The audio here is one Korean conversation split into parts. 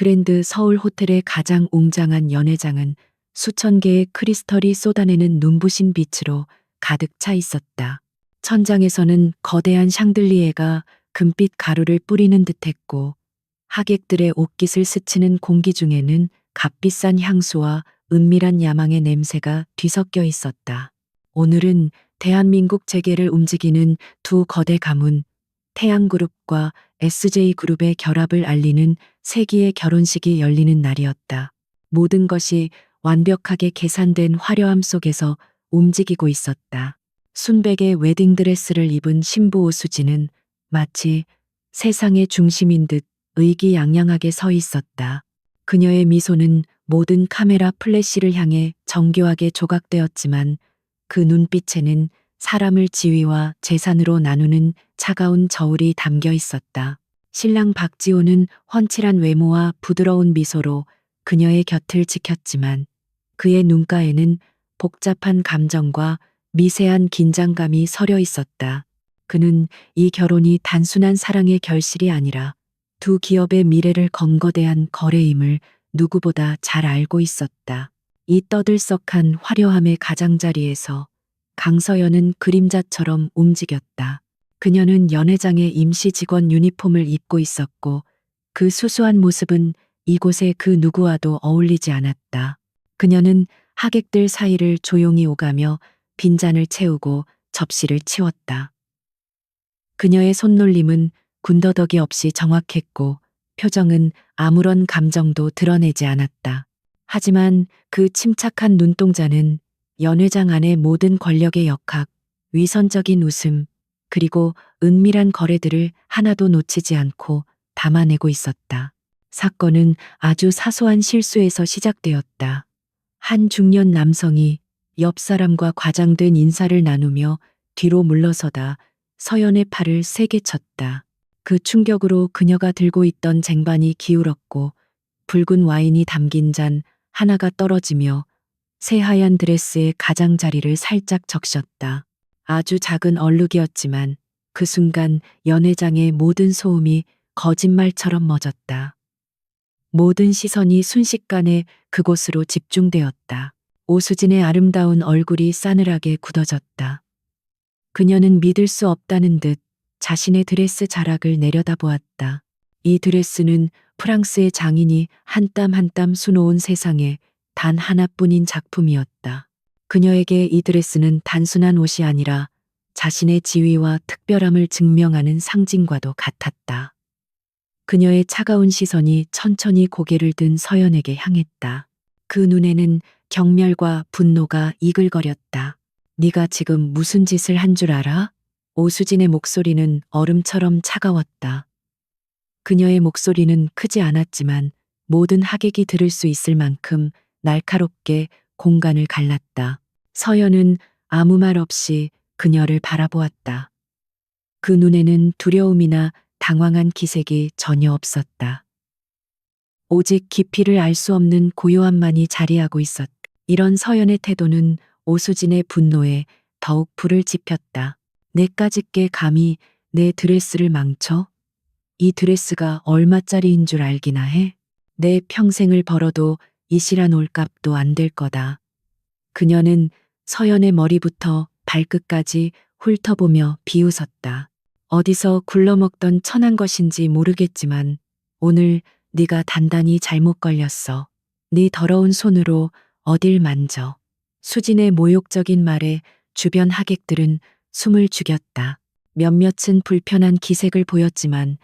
그랜드 서울 호텔의 가장 웅장한 연회장은 수천 개의 크리스털이 쏟아내는 눈부신 빛으로 가득 차 있었다. 천장에서는 거대한 샹들리에가 금빛 가루를 뿌리는 듯했고, 하객들의 옷깃을 스치는 공기 중에는 값비싼 향수와 은밀한 야망의 냄새가 뒤섞여 있었다. 오늘은 대한민국 재계를 움직이는 두 거대 가문, 태양그룹과 SJ그룹의 결합을 알리는 세기의 결혼식이 열리는 날이었다. 모든 것이 완벽하게 계산된 화려함 속에서 움직이고 있었다. 순백의 웨딩드레스를 입은 신부 오수지는 마치 세상의 중심인 듯 의기양양하게 서 있었다. 그녀의 미소는 모든 카메라 플래시를 향해 정교하게 조각되었지만 그 눈빛에는 사람을 지위와 재산으로 나누는 차가운 저울이 담겨 있었다. 신랑 박지호는 훤칠한 외모와 부드러운 미소로 그녀의 곁을 지켰지만 그의 눈가에는 복잡한 감정과 미세한 긴장감이 서려 있었다. 그는 이 결혼이 단순한 사랑의 결실이 아니라 두 기업의 미래를 건 거대한 거래임을 누구보다 잘 알고 있었다. 이 떠들썩한 화려함의 가장자리에서 강서연은 그림자처럼 움직였다. 그녀는 연회장의 임시 직원 유니폼을 입고 있었고 그 수수한 모습은 이곳의 그 누구와도 어울리지 않았다. 그녀는 하객들 사이를 조용히 오가며 빈잔을 채우고 접시를 치웠다. 그녀의 손놀림은 군더더기 없이 정확했고 표정은 아무런 감정도 드러내지 않았다. 하지만 그 침착한 눈동자는 연회장 안의 모든 권력의 역학, 위선적인 웃음, 그리고 은밀한 거래들을 하나도 놓치지 않고 담아내고 있었다. 사건은 아주 사소한 실수에서 시작되었다. 한 중년 남성이 옆 사람과 과장된 인사를 나누며 뒤로 물러서다 서연의 팔을 세게 쳤다. 그 충격으로 그녀가 들고 있던 쟁반이 기울었고 붉은 와인이 담긴 잔 하나가 떨어지며 새하얀 드레스의 가장자리를 살짝 적셨다. 아주 작은 얼룩이었지만 그 순간 연회장의 모든 소음이 거짓말처럼 멎었다. 모든 시선이 순식간에 그곳으로 집중되었다. 오수진의 아름다운 얼굴이 싸늘하게 굳어졌다. 그녀는 믿을 수 없다는 듯 자신의 드레스 자락을 내려다보았다. 이 드레스는 프랑스의 장인이 한 땀 한 땀 수놓은 세상에 단 하나뿐인 작품이었다. 그녀에게 이 드레스는 단순한 옷이 아니라 자신의 지위와 특별함을 증명하는 상징과도 같았다. 그녀의 차가운 시선이 천천히 고개를 든 서연에게 향했다. 그 눈에는 경멸과 분노가 이글거렸다. 네가 지금 무슨 짓을 한 줄 알아? 오수진의 목소리는 얼음처럼 차가웠다. 그녀의 목소리는 크지 않았지만 모든 하객이 들을 수 있을 만큼 날카롭게 공간을 갈랐다. 서연은 아무 말 없이 그녀를 바라보았다. 그 눈에는 두려움이나 당황한 기색이 전혀 없었다. 오직 깊이를 알 수 없는 고요함만이 자리하고 있었다. 이런 서연의 태도는 오수진의 분노에 더욱 불을 지폈다. 내까짓게 감히 내 드레스를 망쳐? 이 드레스가 얼마짜리인 줄 알기나 해? 내 평생을 벌어도 이 실한 옷값도 안 될 거다. 그녀는 서연의 머리부터 발끝까지 훑어보며 비웃었다. 어디서 굴러먹던 천한 것인지 모르겠지만 오늘 네가 단단히 잘못 걸렸어. 네 더러운 손으로 어딜 만져. 수진의 모욕적인 말에 주변 하객들은 숨을 죽였다. 몇몇은 불편한 기색을 보였지만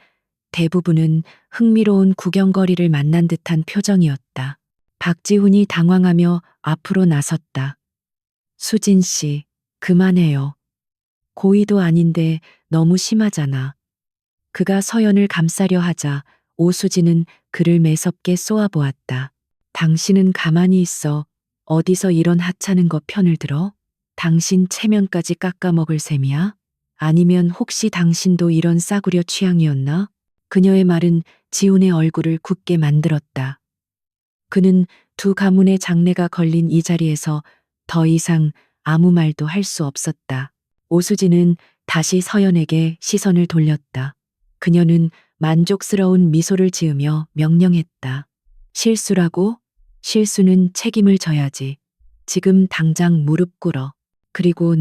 대부분은 흥미로운 구경거리를 만난 듯한 표정이었다. 박지훈이 당황하며 앞으로 나섰다. 수진 씨, 그만해요. 고의도 아닌데 너무 심하잖아. 그가 서연을 감싸려 하자 오수진은 그를 매섭게 쏘아보았다. 당신은 가만히 있어. 어디서 이런 하찮은 거 편을 들어? 당신 체면까지 깎아먹을 셈이야? 아니면 혹시 당신도 이런 싸구려 취향이었나? 그녀의 말은 지훈의 얼굴을 굳게 만들었다. 그는 두 가문의 장래가 걸린 이 자리에서 더 이상 아무 말도 할 수 없었다. 오수진은 다시 서연에게 시선을 돌렸다. 그녀는 만족스러운 미소를 지으며 명령했다. 실수라고? 실수는 책임을 져야지. 지금 당장 무릎 꿇어. 그리고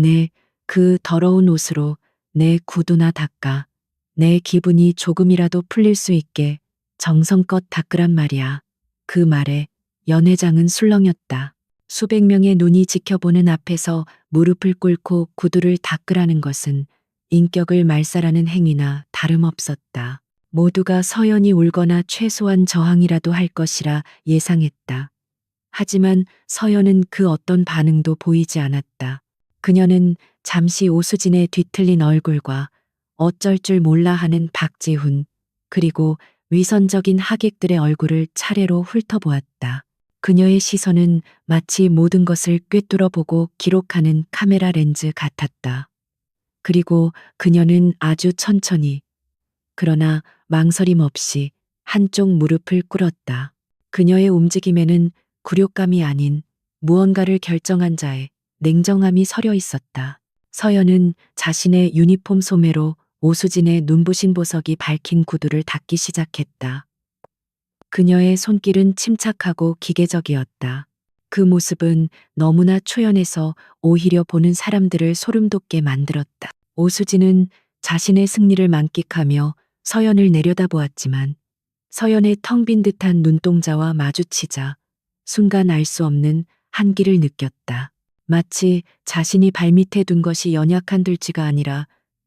그 더러운 옷으로 내 구두나 닦아. 내 기분이 조금이라도 풀릴 수 있게 정성껏 닦으란 말이야. 그 말에 연 회장은 술렁였다. 수백 명의 눈이 지켜보는 앞에서 무릎을 꿇고 구두를 닦으라는 것은 인격을 말살하는 행위나 다름없었다. 모두가 서연이 울거나 최소한 저항이라도 할 것이라 예상했다. 하지만 서연은 그 어떤 반응도 보이지 않았다. 그녀는 잠시 오수진의 뒤틀린 얼굴과 어쩔 줄 몰라 하는 박지훈, 그리고 위선적인 하객들의 얼굴을 차례로 훑어보았다. 그녀의 시선은 마치 모든 것을 꿰뚫어 보고 기록하는 카메라 렌즈 같았다. 그리고 그녀는 아주 천천히, 그러나 망설임 없이 한쪽 무릎을 꿇었다. 그녀의 움직임에는 굴욕감이 아닌 무언가를 결정한 자의 냉정함이 서려 있었다. 서연은 자신의 유니폼 소매로 오수진의 눈부신 보석이 밝힌 구두를 닦기 시작했다. 그녀의 손길은 침착하고 기계적이었다. 그 모습은 너무나 초연해서 오히려 보는 사람들을 소름 돋게 만들었다. 오수진은 자신의 승리를 만끽하며 서연을 내려다보았지만 서연의 텅 빈 듯한 눈동자와 마주치자 순간 알 수 없는 한기를 느꼈다. 마치 자신이 발밑에 둔 것이 연약한 들쥐가 아니라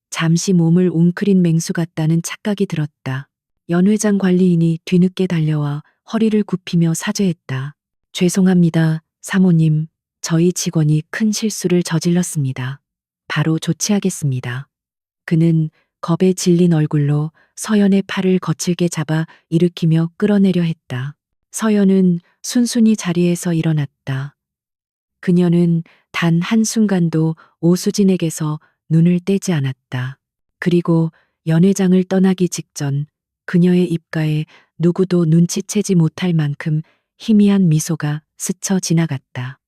잠시 몸을 웅크린 맹수 같다는 착각이 들었다. 연 회장 관리인이 뒤늦게 달려와 허리를 굽히며 사죄했다. 죄송합니다, 사모님. 저희 직원이 큰 실수를 저질렀습니다. 바로 조치하겠습니다. 그는 겁에 질린 얼굴로 서연의 팔을 거칠게 잡아 일으키며 끌어내려 했다. 서연은 순순히 자리에서 일어났다. 그녀는 단 한순간도 오수진에게서 눈을 떼지 않았다. 그리고 연 회장을 떠나기 직전 그녀의 입가에 누구도 눈치채지 못할 만큼 희미한 미소가 스쳐 지나갔다.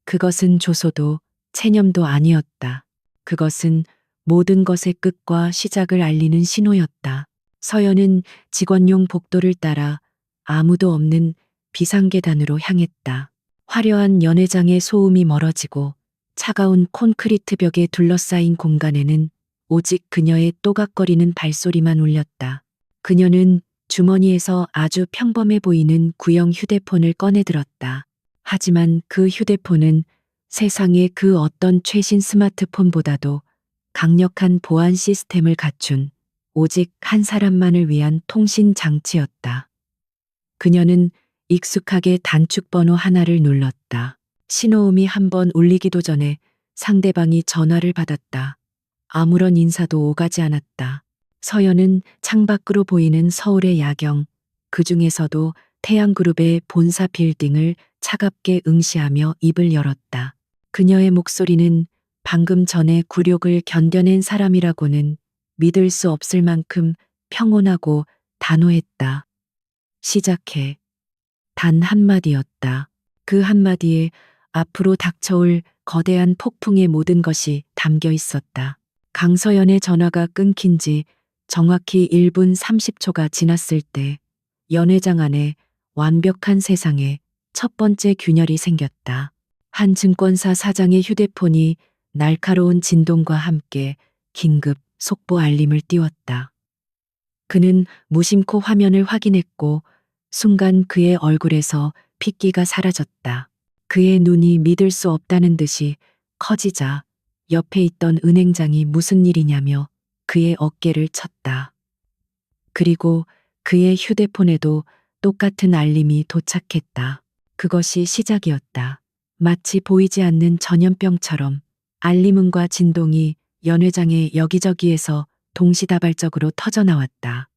그것은 조소도 체념도 아니었다. 그것은 모든 것의 끝과 시작을 알리는 신호였다. 서연은 직원용 복도를 따라 아무도 없는 비상계단으로 향했다. 화려한 연회장의 소음이 멀어지고 차가운 콘크리트 벽에 둘러싸인 공간에는 오직 그녀의 또각거리는 발소리만 울렸다. 그녀는 주머니에서 아주 평범해 보이는 구형 휴대폰을 꺼내들었다. 하지만 그 휴대폰은 세상의 그 어떤 최신 스마트폰보다도 강력한 보안 시스템을 갖춘 오직 한 사람만을 위한 통신 장치였다. 그녀는 익숙하게 단축번호 하나를 눌렀다. 신호음이 한 번 울리기도 전에 상대방이 전화를 받았다. 아무런 인사도 오가지 않았다. 서연은 창밖으로 보이는 서울의 야경, 그 중에서도 태양그룹의 본사 빌딩을 차갑게 응시하며 입을 열었다. 그녀의 목소리는 방금 전에 굴욕을 견뎌낸 사람이라고는 믿을 수 없을 만큼 평온하고 단호했다. 시작해. 단 한마디였다. 그 한마디에 앞으로 닥쳐올 거대한 폭풍의 모든 것이 담겨 있었다. 강서연의 전화가 끊긴 지 정확히 1분 30초가 지났을 때 연 회장 안에 완벽한 세상에 첫 번째 균열이 생겼다. 한 증권사 사장의 휴대폰이 날카로운 진동과 함께 긴급 속보 알림을 띄웠다. 그는 무심코 화면을 확인했고 순간 그의 얼굴에서 핏기가 사라졌다. 그의 눈이 믿을 수 없다는 듯이 커지자 옆에 있던 은행장이 무슨 일이냐며 그의 어깨를 쳤다. 그리고 그의 휴대폰에도 똑같은 알림이 도착했다. 그것이 시작이었다. 마치 보이지 않는 전염병처럼 알림음과 진동이 연 회장의 여기저기에서 동시다발적으로 터져나왔다.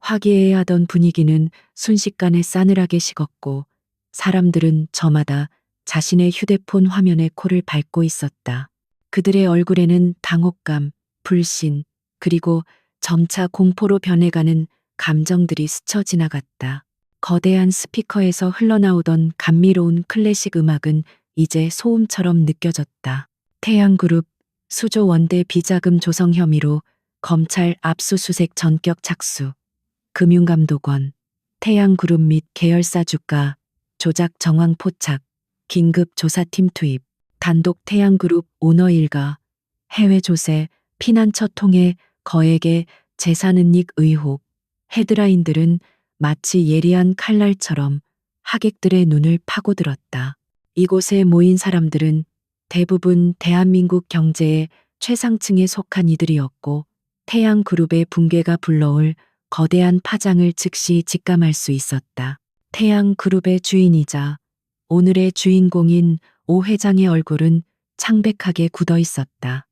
화기애애하던 분위기는 순식간에 싸늘하게 식었고 사람들은 저마다 자신의 휴대폰 화면에 코를 밟고 있었다. 그들의 얼굴에는 당혹감, 불신, 그리고 점차 공포로 변해가는 감정들이 스쳐 지나갔다. 거대한 스피커에서 흘러나오던 감미로운 클래식 음악은 이제 소음처럼 느껴졌다. 태양그룹 수조 원대 비자금 조성 혐의로 검찰 압수수색 전격 착수. 금융감독원, 태양그룹 및 계열사 주가, 조작 정황 포착, 긴급 조사팀 투입, 단독 태양그룹 오너 일가, 해외 조세, 피난처 통해 거액의 재산은닉 의혹, 헤드라인들은 마치 예리한 칼날처럼 하객들의 눈을 파고들었다. 이곳에 모인 사람들은 대부분 대한민국 경제의 최상층에 속한 이들이었고 태양그룹의 붕괴가 불러올 거대한 파장을 즉시 직감할 수 있었다. 태양그룹의 주인이자 오늘의 주인공인 오 회장의 얼굴은 창백하게 굳어 있었다.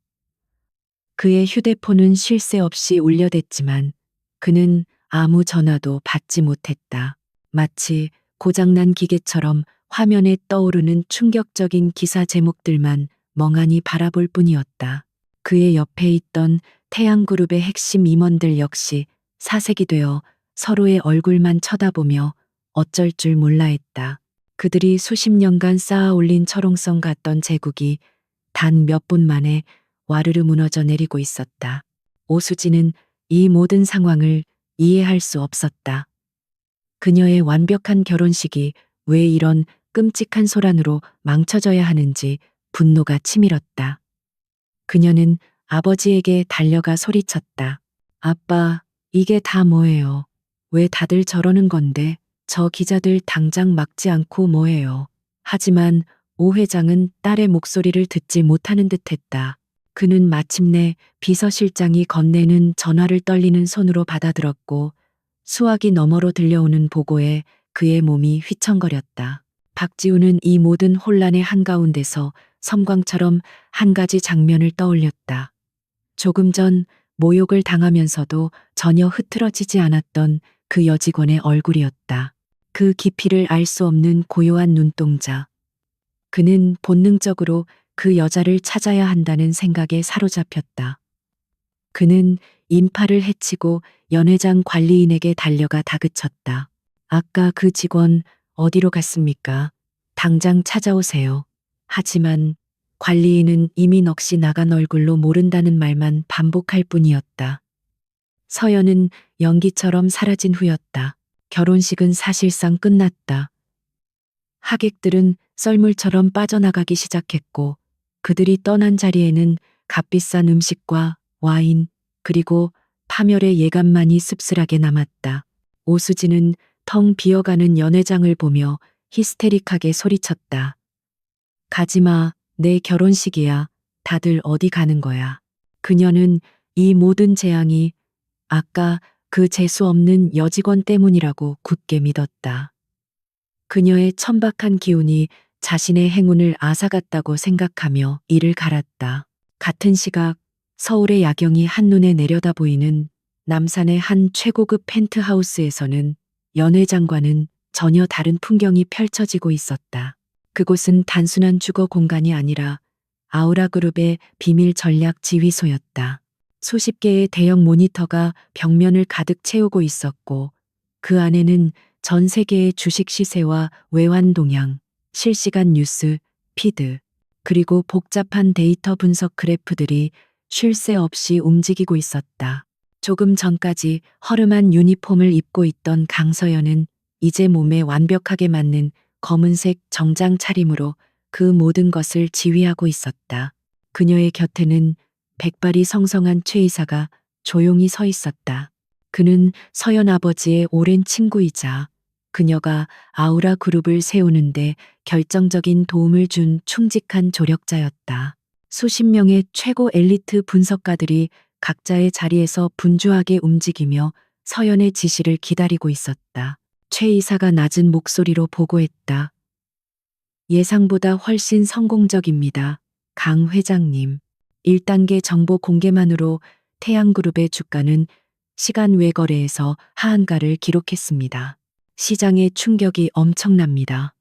그의 휴대폰은 쉴 새 없이 울려댔지만 그는 아무 전화도 받지 못했다. 마치 고장난 기계처럼 화면에 떠오르는 충격적인 기사 제목들만 멍하니 바라볼 뿐이었다. 그의 옆에 있던 태양그룹의 핵심 임원들 역시 사색이 되어 서로의 얼굴만 쳐다보며 어쩔 줄 몰라 했다. 그들이 수십 년간 쌓아 올린 철옹성 같던 제국이 단 몇 분 만에 와르르 무너져 내리고 있었다. 오수진은 이 모든 상황을 이해할 수 없었다. 그녀의 완벽한 결혼식이 왜 이런 끔찍한 소란으로 망쳐져야 하는지 분노가 치밀었다. 그녀는 아버지에게 달려가 소리쳤다. 아빠, 이게 다 뭐예요? 왜 다들 저러는 건데? 저 기자들 당장 막지 않고 뭐해요? 하지만 오 회장은 딸의 목소리를 듣지 못하는 듯했다. 그는 마침내 비서실장이 건네는 전화를 떨리는 손으로 받아들었고 수화기 너머로 들려오는 보고에 그의 몸이 휘청거렸다. 박지우는 이 모든 혼란의 한가운데서 섬광처럼 한 가지 장면을 떠올렸다. 조금 전 모욕을 당하면서도 전혀 흐트러지지 않았던 그 여직원의 얼굴이었다. 그 깊이를 알 수 없는 고요한 눈동자. 그는 본능적으로 그 여자를 찾아야 한다는 생각에 사로잡혔다. 그는 인파를 해치고 연회장 관리인에게 달려가 다그쳤다. 아까 그 직원 어디로 갔습니까? 당장 찾아오세요. 하지만 관리인은 이미 넋이 나간 얼굴로 모른다는 말만 반복할 뿐이었다. 서연은 연기처럼 사라진 후였다. 결혼식은 사실상 끝났다. 하객들은 썰물처럼 빠져나가기 시작했고 그들이 떠난 자리에는 값비싼 음식과 와인 그리고 파멸의 예감만이 씁쓸하게 남았다. 오수진은 텅 비어가는 연회장을 보며 히스테릭하게 소리쳤다. 가지마, 내 결혼식이야. 다들 어디 가는 거야. 그녀는 이 모든 재앙이 아까 그 재수 없는 여직원 때문이라고 굳게 믿었다. 그녀의 천박한 기운이 자신의 행운을 앗아갔다고 생각하며 이를 갈았다. 같은 시각 서울의 야경이 한눈에 내려다 보이는 남산의 한 최고급 펜트하우스에서는 연회장과는 전혀 다른 풍경이 펼쳐지고 있었다. 그곳은 단순한 주거 공간이 아니라 아우라그룹의 비밀 전략 지휘소였다. 수십 개의 대형 모니터가 벽면을 가득 채우고 있었고 그 안에는 전 세계의 주식 시세와 외환 동향, 실시간 뉴스, 피드, 그리고 복잡한 데이터 분석 그래프들이 쉴 새 없이 움직이고 있었다. 조금 전까지 허름한 유니폼을 입고 있던 강서연은 이제 몸에 완벽하게 맞는 검은색 정장 차림으로 그 모든 것을 지휘하고 있었다. 그녀의 곁에는 백발이 성성한 최 이사가 조용히 서 있었다. 그는 서연 아버지의 오랜 친구이자 그녀가 아우라 그룹을 세우는데 결정적인 도움을 준 충직한 조력자였다. 수십 명의 최고 엘리트 분석가들이 각자의 자리에서 분주하게 움직이며 서연의 지시를 기다리고 있었다. 최 이사가 낮은 목소리로 보고했다. 예상보다 훨씬 성공적입니다. 강 회장님. 1단계 정보 공개만으로 태양그룹의 주가는 시간 외 거래에서 하한가를 기록했습니다. 시장의 충격이 엄청납니다.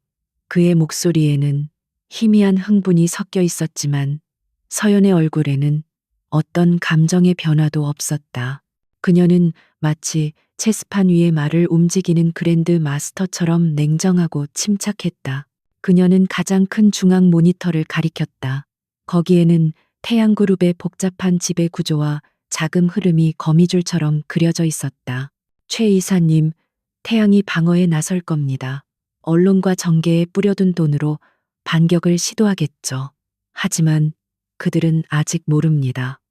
그의 목소리에는 희미한 흥분이 섞여 있었지만 서연의 얼굴에는 어떤 감정의 변화도 없었다. 그녀는 마치 체스판 위의 말을 움직이는 그랜드 마스터처럼 냉정하고 침착했다. 그녀는 가장 큰 중앙 모니터를 가리켰다. 거기에는 태양그룹의 복잡한 지배 구조와 자금 흐름이 거미줄처럼 그려져 있었다. 최 이사님, 태양이 방어에 나설 겁니다. 언론과 정계에 뿌려둔 돈으로 반격을 시도하겠죠. 하지만 그들은 아직 모릅니다.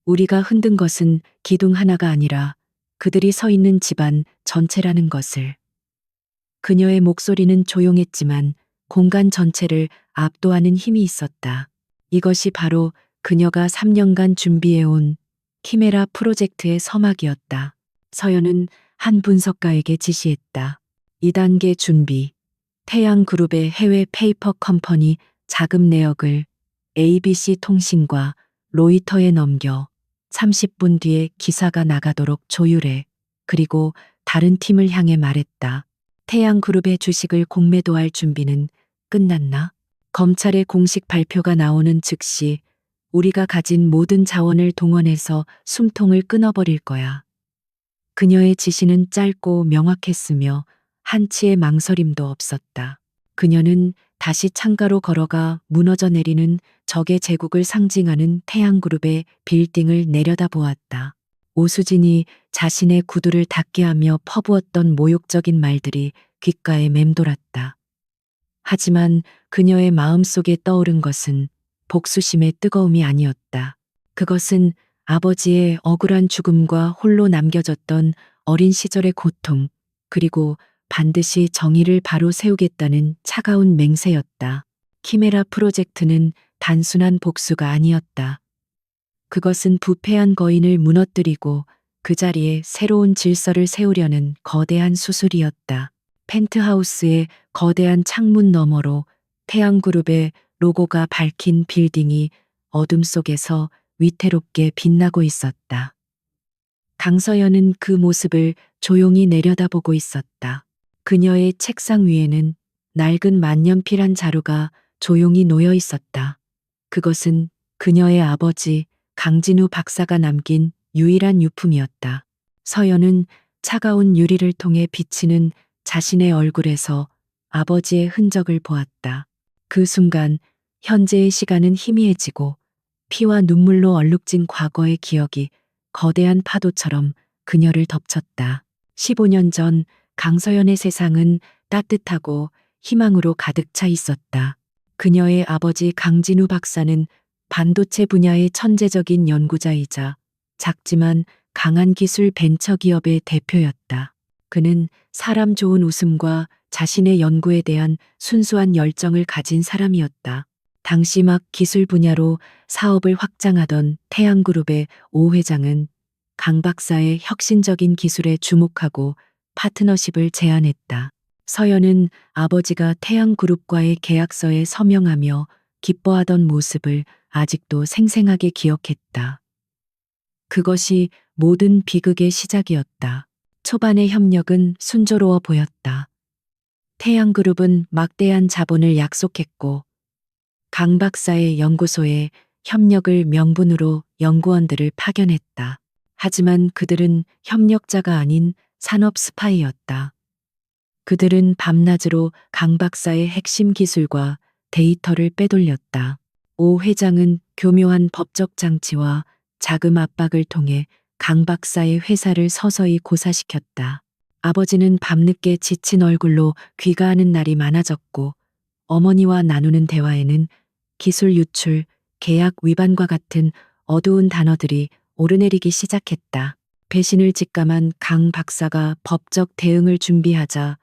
우리가 흔든 것은 기둥 하나가 아니라 그들이 서 있는 집안 전체라는 것을. 그녀의 목소리는 조용했지만 공간 전체를 압도하는 힘이 있었다. 이것이 바로 그녀가 3년간 준비해온 키메라 프로젝트의 서막이었다. 서연은 한 분석가에게 지시했다. 2단계 준비. 태양그룹의 해외 페이퍼 컴퍼니 자금 내역을 ABC 통신과 로이터에 넘겨 30분 뒤에 기사가 나가도록 조율해. 그리고 다른 팀을 향해 말했다. 태양그룹의 주식을 공매도할 준비는 끝났나? 검찰의 공식 발표가 나오는 즉시 우리가 가진 모든 자원을 동원해서 숨통을 끊어버릴 거야. 그녀의 지시는 짧고 명확했으며 한치의 망설임도 없었다. 그녀는 다시 창가로 걸어가 무너져 내리는 적의 제국을 상징하는 태양그룹의 빌딩을 내려다보았다. 오수진이 자신의 구두를 닦게 하며 퍼부었던 모욕적인 말들이 귓가에 맴돌았다. 하지만 그녀의 마음속에 떠오른 것은 복수심의 뜨거움이 아니었다. 그것은 아버지의 억울한 죽음과 홀로 남겨졌던 어린 시절의 고통, 그리고 반드시 정의를 바로 세우겠다는 차가운 맹세였다. 키메라 프로젝트는 단순한 복수가 아니었다. 그것은 부패한 거인을 무너뜨리고 그 자리에 새로운 질서를 세우려는 거대한 수술이었다. 펜트하우스의 거대한 창문 너머로 태양그룹의 로고가 밝힌 빌딩이 어둠 속에서 위태롭게 빛나고 있었다. 강서연은 그 모습을 조용히 내려다보고 있었다. 그녀의 책상 위에는 낡은 만년필 자루가 조용히 놓여 있었다. 그것은 그녀의 아버지 강진우 박사가 남긴 유일한 유품이었다. 서연은 차가운 유리를 통해 비치는 자신의 얼굴에서 아버지의 흔적을 보았다. 그 순간 현재의 시간은 희미해지고 피와 눈물로 얼룩진 과거의 기억이 거대한 파도처럼 그녀를 덮쳤다. 15년 전 강서연의 세상은 따뜻하고 희망으로 가득 차 있었다. 그녀의 아버지 강진우 박사는 반도체 분야의 천재적인 연구자이자 작지만 강한 기술 벤처기업의 대표였다. 그는 사람 좋은 웃음과 자신의 연구에 대한 순수한 열정을 가진 사람이었다. 당시 막 기술 분야로 사업을 확장하던 태양그룹의 오 회장은 강 박사의 혁신적인 기술에 주목하고 파트너십을 제안했다. 서연은 아버지가 태양그룹과의 계약서에 서명하며 기뻐하던 모습을 아직도 생생하게 기억했다. 그것이 모든 비극의 시작이었다. 초반의 협력은 순조로워 보였다. 태양그룹은 막대한 자본을 약속했고 강 박사의 연구소에 협력을 명분으로 연구원들을 파견했다. 하지만 그들은 협력자가 아닌 산업 스파이였다. 그들은 밤낮으로 강 박사의 핵심 기술과 데이터를 빼돌렸다. 오 회장은 교묘한 법적 장치와 자금 압박을 통해 강 박사의 회사를 서서히 고사시켰다. 아버지는 밤늦게 지친 얼굴로 귀가하는 날이 많아졌고 어머니와 나누는 대화에는 기술 유출, 계약 위반과 같은 어두운 단어들이 오르내리기 시작했다. 배신을 직감한 강 박사가 법적 대응을 준비하자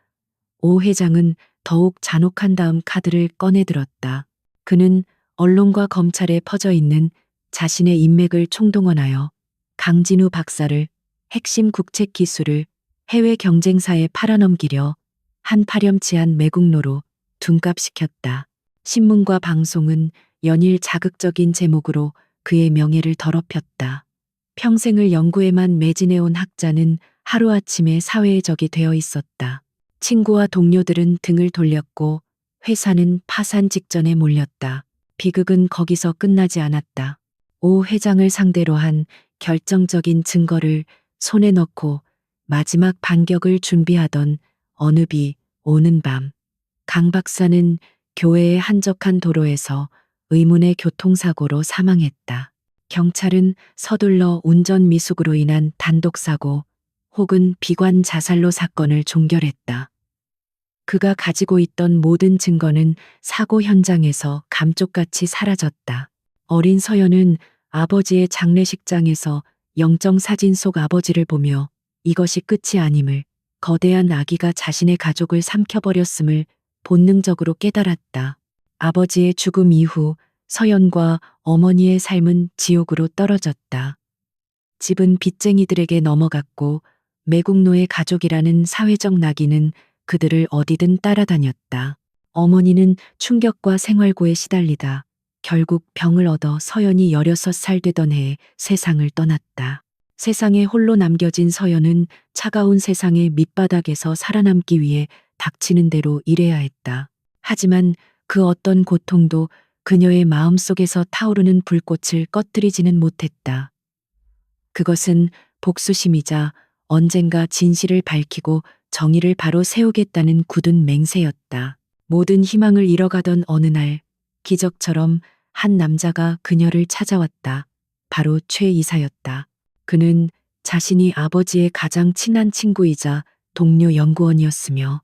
오 회장은 더욱 잔혹한 다음 카드를 꺼내들었다. 그는 언론과 검찰에 퍼져 있는 자신의 인맥을 총동원하여 강진우 박사를 핵심 국책 기술을 해외 경쟁사에 팔아넘기려 한 파렴치한 매국노로 둔갑시켰다. 신문과 방송은 연일 자극적인 제목으로 그의 명예를 더럽혔다. 평생을 연구에만 매진해온 학자는 하루아침에 사회의 적이 되어 있었다. 친구와 동료들은 등을 돌렸고 회사는 파산 직전에 몰렸다. 비극은 거기서 끝나지 않았다. 오 회장을 상대로 한 결정적인 증거를 손에 넣고 마지막 반격을 준비하던 어느 비 오는 밤, 강 박사는 교회의 한적한 도로에서 의문의 교통사고로 사망했다. 경찰은 서둘러 운전 미숙으로 인한 단독사고 혹은 비관 자살로 사건을 종결했다. 그가 가지고 있던 모든 증거는 사고 현장에서 감쪽같이 사라졌다. 어린 서연은 아버지의 장례식장에서 영정 사진 속 아버지를 보며 이것이 끝이 아님을, 거대한 아기가 자신의 가족을 삼켜버렸음을 본능적으로 깨달았다. 아버지의 죽음 이후 서연과 어머니의 삶은 지옥으로 떨어졌다. 집은 빚쟁이들에게 넘어갔고 매국노의 가족이라는 사회적 낙인은 그들을 어디든 따라다녔다. 어머니는 충격과 생활고에 시달리다 결국 병을 얻어 서연이 16살 되던 해에 세상을 떠났다. 세상에 홀로 남겨진 서연은 차가운 세상의 밑바닥에서 살아남기 위해 닥치는 대로 일해야 했다. 하지만 그 어떤 고통도 그녀의 마음속에서 타오르는 불꽃을 꺼뜨리지는 못했다. 그것은 복수심이자 언젠가 진실을 밝히고 정의를 바로 세우겠다는 굳은 맹세였다. 모든 희망을 잃어가던 어느 날, 기적처럼 한 남자가 그녀를 찾아왔다. 바로 최 이사였다. 그는 자신이 아버지의 가장 친한 친구이자 동료 연구원이었으며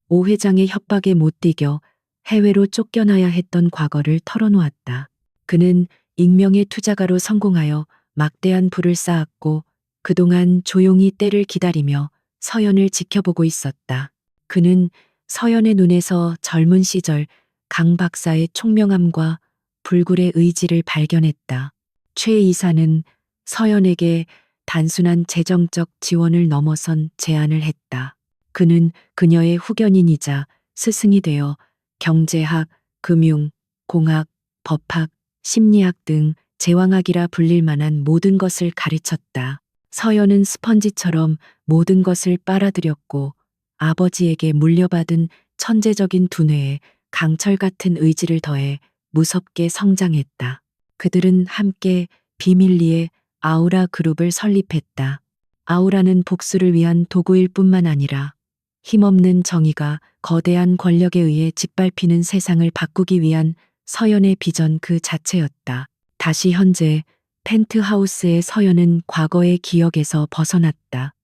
오 회장의 협박에 못 이겨 해외로 쫓겨나야 했던 과거를 털어놓았다. 그는 익명의 투자가로 성공하여 막대한 부를 쌓았고 그동안 조용히 때를 기다리며 서연을 지켜보고 있었다. 그는 서연의 눈에서 젊은 시절 강 박사의 총명함과 불굴의 의지를 발견했다. 최 이사는 서연에게 단순한 재정적 지원을 넘어선 제안을 했다. 그는 그녀의 후견인이자 스승이 되어 경제학, 금융, 공학, 법학, 심리학 등 제왕학이라 불릴 만한 모든 것을 가르쳤다. 서연은 스펀지처럼 모든 것을 빨아들였고 아버지에게 물려받은 천재적인 두뇌에 강철 같은 의지를 더해 무섭게 성장했다. 그들은 함께 비밀리에 아우라 그룹을 설립했다. 아우라는 복수를 위한 도구일 뿐만 아니라 힘없는 정의가 거대한 권력에 의해 짓밟히는 세상을 바꾸기 위한 서연의 비전 그 자체였다. 다시 현재 펜트하우스의 서연은 과거의 기억에서 벗어났다.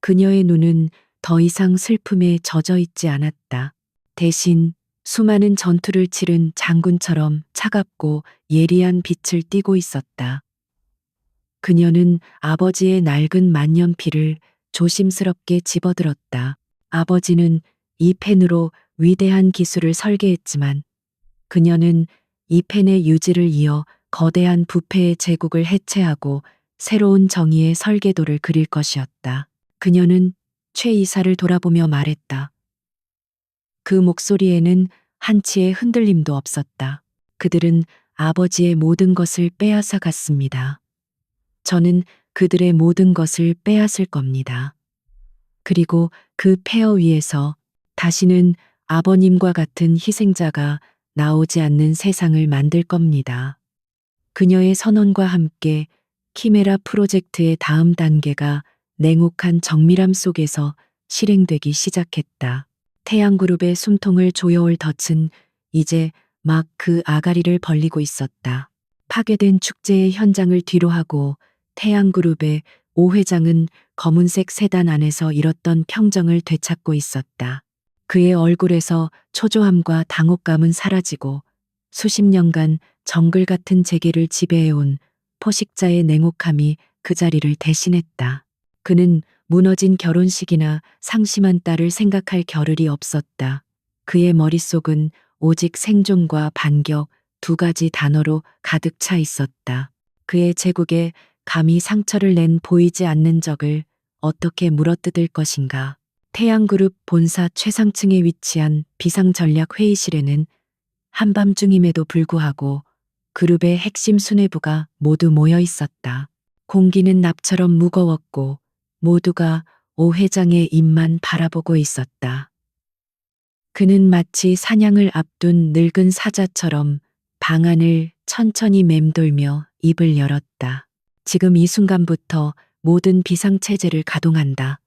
그녀의 눈은 더 이상 슬픔에 젖어 있지 않았다. 대신 수많은 전투를 치른 장군처럼 차갑고 예리한 빛을 띠고 있었다. 그녀는 아버지의 낡은 만년필을 조심스럽게 집어들었다. 아버지는 이 펜으로 위대한 기술을 설계했지만 그녀는 이 펜의 유지를 이어 거대한 부패의 제국을 해체하고 새로운 정의의 설계도를 그릴 것이었다. 그녀는 최 이사를 돌아보며 말했다. 그 목소리에는 한치의 흔들림도 없었다. 그들은 아버지의 모든 것을 빼앗아 갔습니다. 저는 그들의 모든 것을 빼앗을 겁니다. 그리고 그 폐허 위에서 다시는 아버님과 같은 희생자가 나오지 않는 세상을 만들 겁니다. 그녀의 선언과 함께 키메라 프로젝트의 다음 단계가 냉혹한 정밀함 속에서 실행되기 시작했다. 태양그룹의 숨통을 조여올 덫은 이제 막 그 아가리를 벌리고 있었다. 파괴된 축제의 현장을 뒤로하고 태양그룹의 오 회장은 검은색 세단 안에서 잃었던 평정을 되찾고 있었다. 그의 얼굴에서 초조함과 당혹감은 사라지고 수십 년간 정글 같은 재계를 지배해온 포식자의 냉혹함이 그 자리를 대신했다. 그는 무너진 결혼식이나 상심한 딸을 생각할 겨를이 없었다. 그의 머릿속은 오직 생존과 반격 두 가지 단어로 가득 차 있었다. 그의 제국에 감히 상처를 낸 보이지 않는 적을 어떻게 물어뜯을 것인가. 태양그룹 본사 최상층에 위치한 비상전략회의실에는 한밤중임에도 불구하고 그룹의 핵심 수뇌부가 모두 모여 있었다. 공기는 납처럼 무거웠고 모두가 오 회장의 입만 바라보고 있었다. 그는 마치 사냥을 앞둔 늙은 사자처럼 방 안을 천천히 맴돌며 입을 열었다. 지금 이 순간부터 모든 비상체제를 가동한다.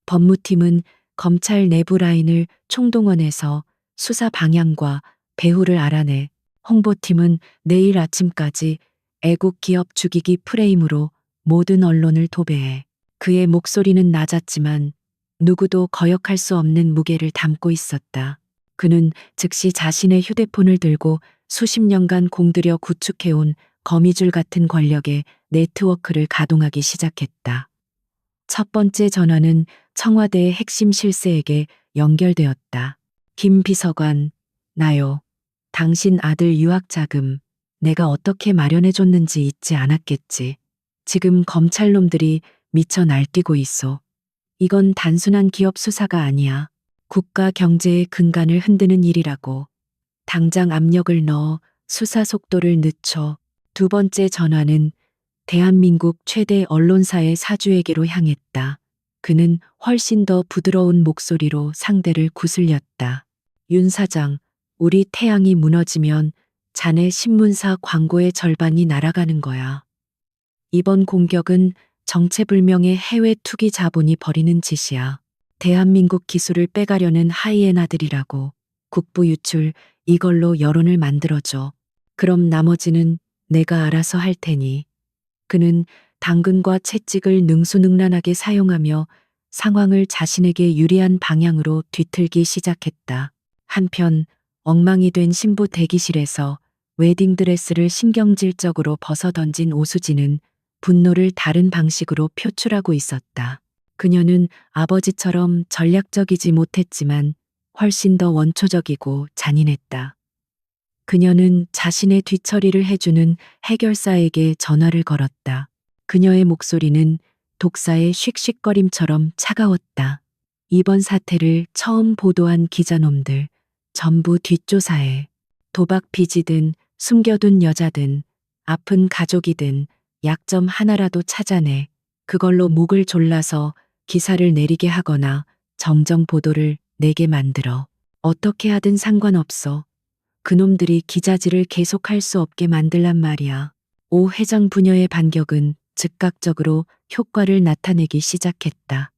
법무팀은 검찰 내부 라인을 총동원해서 수사 방향과 배후를 알아내 홍보팀은 내일 아침까지 애국 기업 죽이기 프레임으로 모든 언론을 도배해 그의 목소리는 낮았지만 누구도 거역할 수 없는 무게를 담고 있었다. 그는 즉시 자신의 휴대폰을 들고 수십 년간 공들여 구축해온 거미줄 같은 권력의 네트워크를 가동하기 시작했다. 첫 번째 전화는 청와대의 핵심 실세에게 연결되었다. 김 비서관, 나요. 당신 아들 유학 자금, 내가 어떻게 마련해줬는지 잊지 않았겠지. 지금 검찰놈들이 미쳐 날뛰고 있어. 이건 단순한 기업 수사가 아니야. 국가 경제의 근간을 흔드는 일이라고. 당장 압력을 넣어 수사 속도를 늦춰. 두 번째 전화는 대한민국 최대 언론사의 사주에게로 향했다. 그는 훨씬 더 부드러운 목소리로 상대를 구슬렸다. 윤 사장, 우리 태양이 무너지면 자네 신문사 광고의 절반이 날아가는 거야. 이번 공격은 정체불명의 해외 투기 자본이 벌이는 짓이야. 대한민국 기술을 빼가려는 하이에나들이라고. 국부 유출, 이걸로 여론을 만들어줘. 그럼 나머지는 내가 알아서 할 테니. 그는 당근과 채찍을 능수능란하게 사용하며 상황을 자신에게 유리한 방향으로 뒤틀기 시작했다. 한편 엉망이 된 신부 대기실에서 웨딩드레스를 신경질적으로 벗어던진 오수진은 분노를 다른 방식으로 표출하고 있었다. 그녀는 아버지처럼 전략적이지 못했지만 훨씬 더 원초적이고 잔인했다. 그녀는 자신의 뒤처리를 해주는 해결사에게 전화를 걸었다. 그녀의 목소리는 독사의 씩씩거림처럼 차가웠다. 이번 사태를 처음 보도한 기자놈들 전부 뒷조사해. 도박 빚이든 숨겨둔 여자든 아픈 가족이든 약점 하나라도 찾아내. 그걸로 목을 졸라서 기사를 내리게 하거나 정정 보도를 내게 만들어. 어떻게 하든 상관없어. 그놈들이 기자질을 계속할 수 없게 만들란 말이야. 오 회장 부녀의 반격은 즉각적으로 효과를 나타내기 시작했다.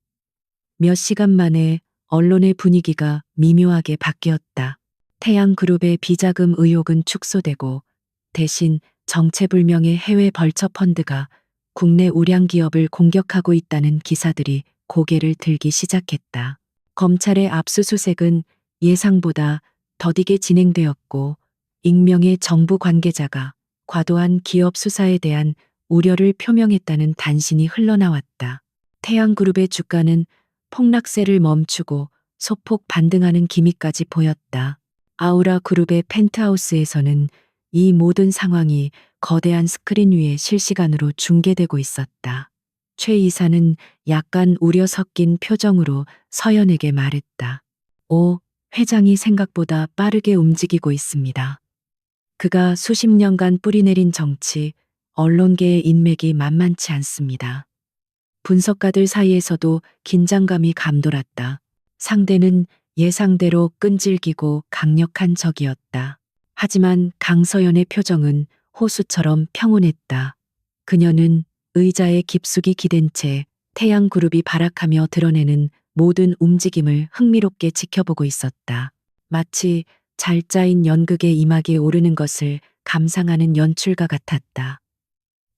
몇 시간 만에 언론의 분위기가 미묘하게 바뀌었다. 태양그룹의 비자금 의혹은 축소되고 대신 정체불명의 해외 벌처 펀드가 국내 우량 기업을 공격하고 있다는 기사들이 고개를 들기 시작했다. 검찰의 압수수색은 예상보다 더디게 진행되었고 익명의 정부 관계자가 과도한 기업 수사에 대한 우려를 표명했다는 단신이 흘러나왔다. 태양그룹의 주가는 폭락세를 멈추고 소폭 반등하는 기미까지 보였다. 아우라 그룹의 펜트하우스에서는 이 모든 상황이 거대한 스크린 위에 실시간으로 중계되고 있었다. 최 이사는 약간 우려 섞인 표정으로 서연에게 말했다. 오, 회장이 생각보다 빠르게 움직이고 있습니다. 그가 수십 년간 뿌리내린 정치, 언론계의 인맥이 만만치 않습니다. 분석가들 사이에서도 긴장감이 감돌았다. 상대는 예상대로 끈질기고 강력한 적이었다. 하지만 강서연의 표정은 호수처럼 평온했다. 그녀는 의자에 깊숙이 기댄 채 태양그룹이 발악하며 드러내는 모든 움직임을 흥미롭게 지켜보고 있었다. 마치 잘 짜인 연극의 이막에 오르는 것을 감상하는 연출가 같았다.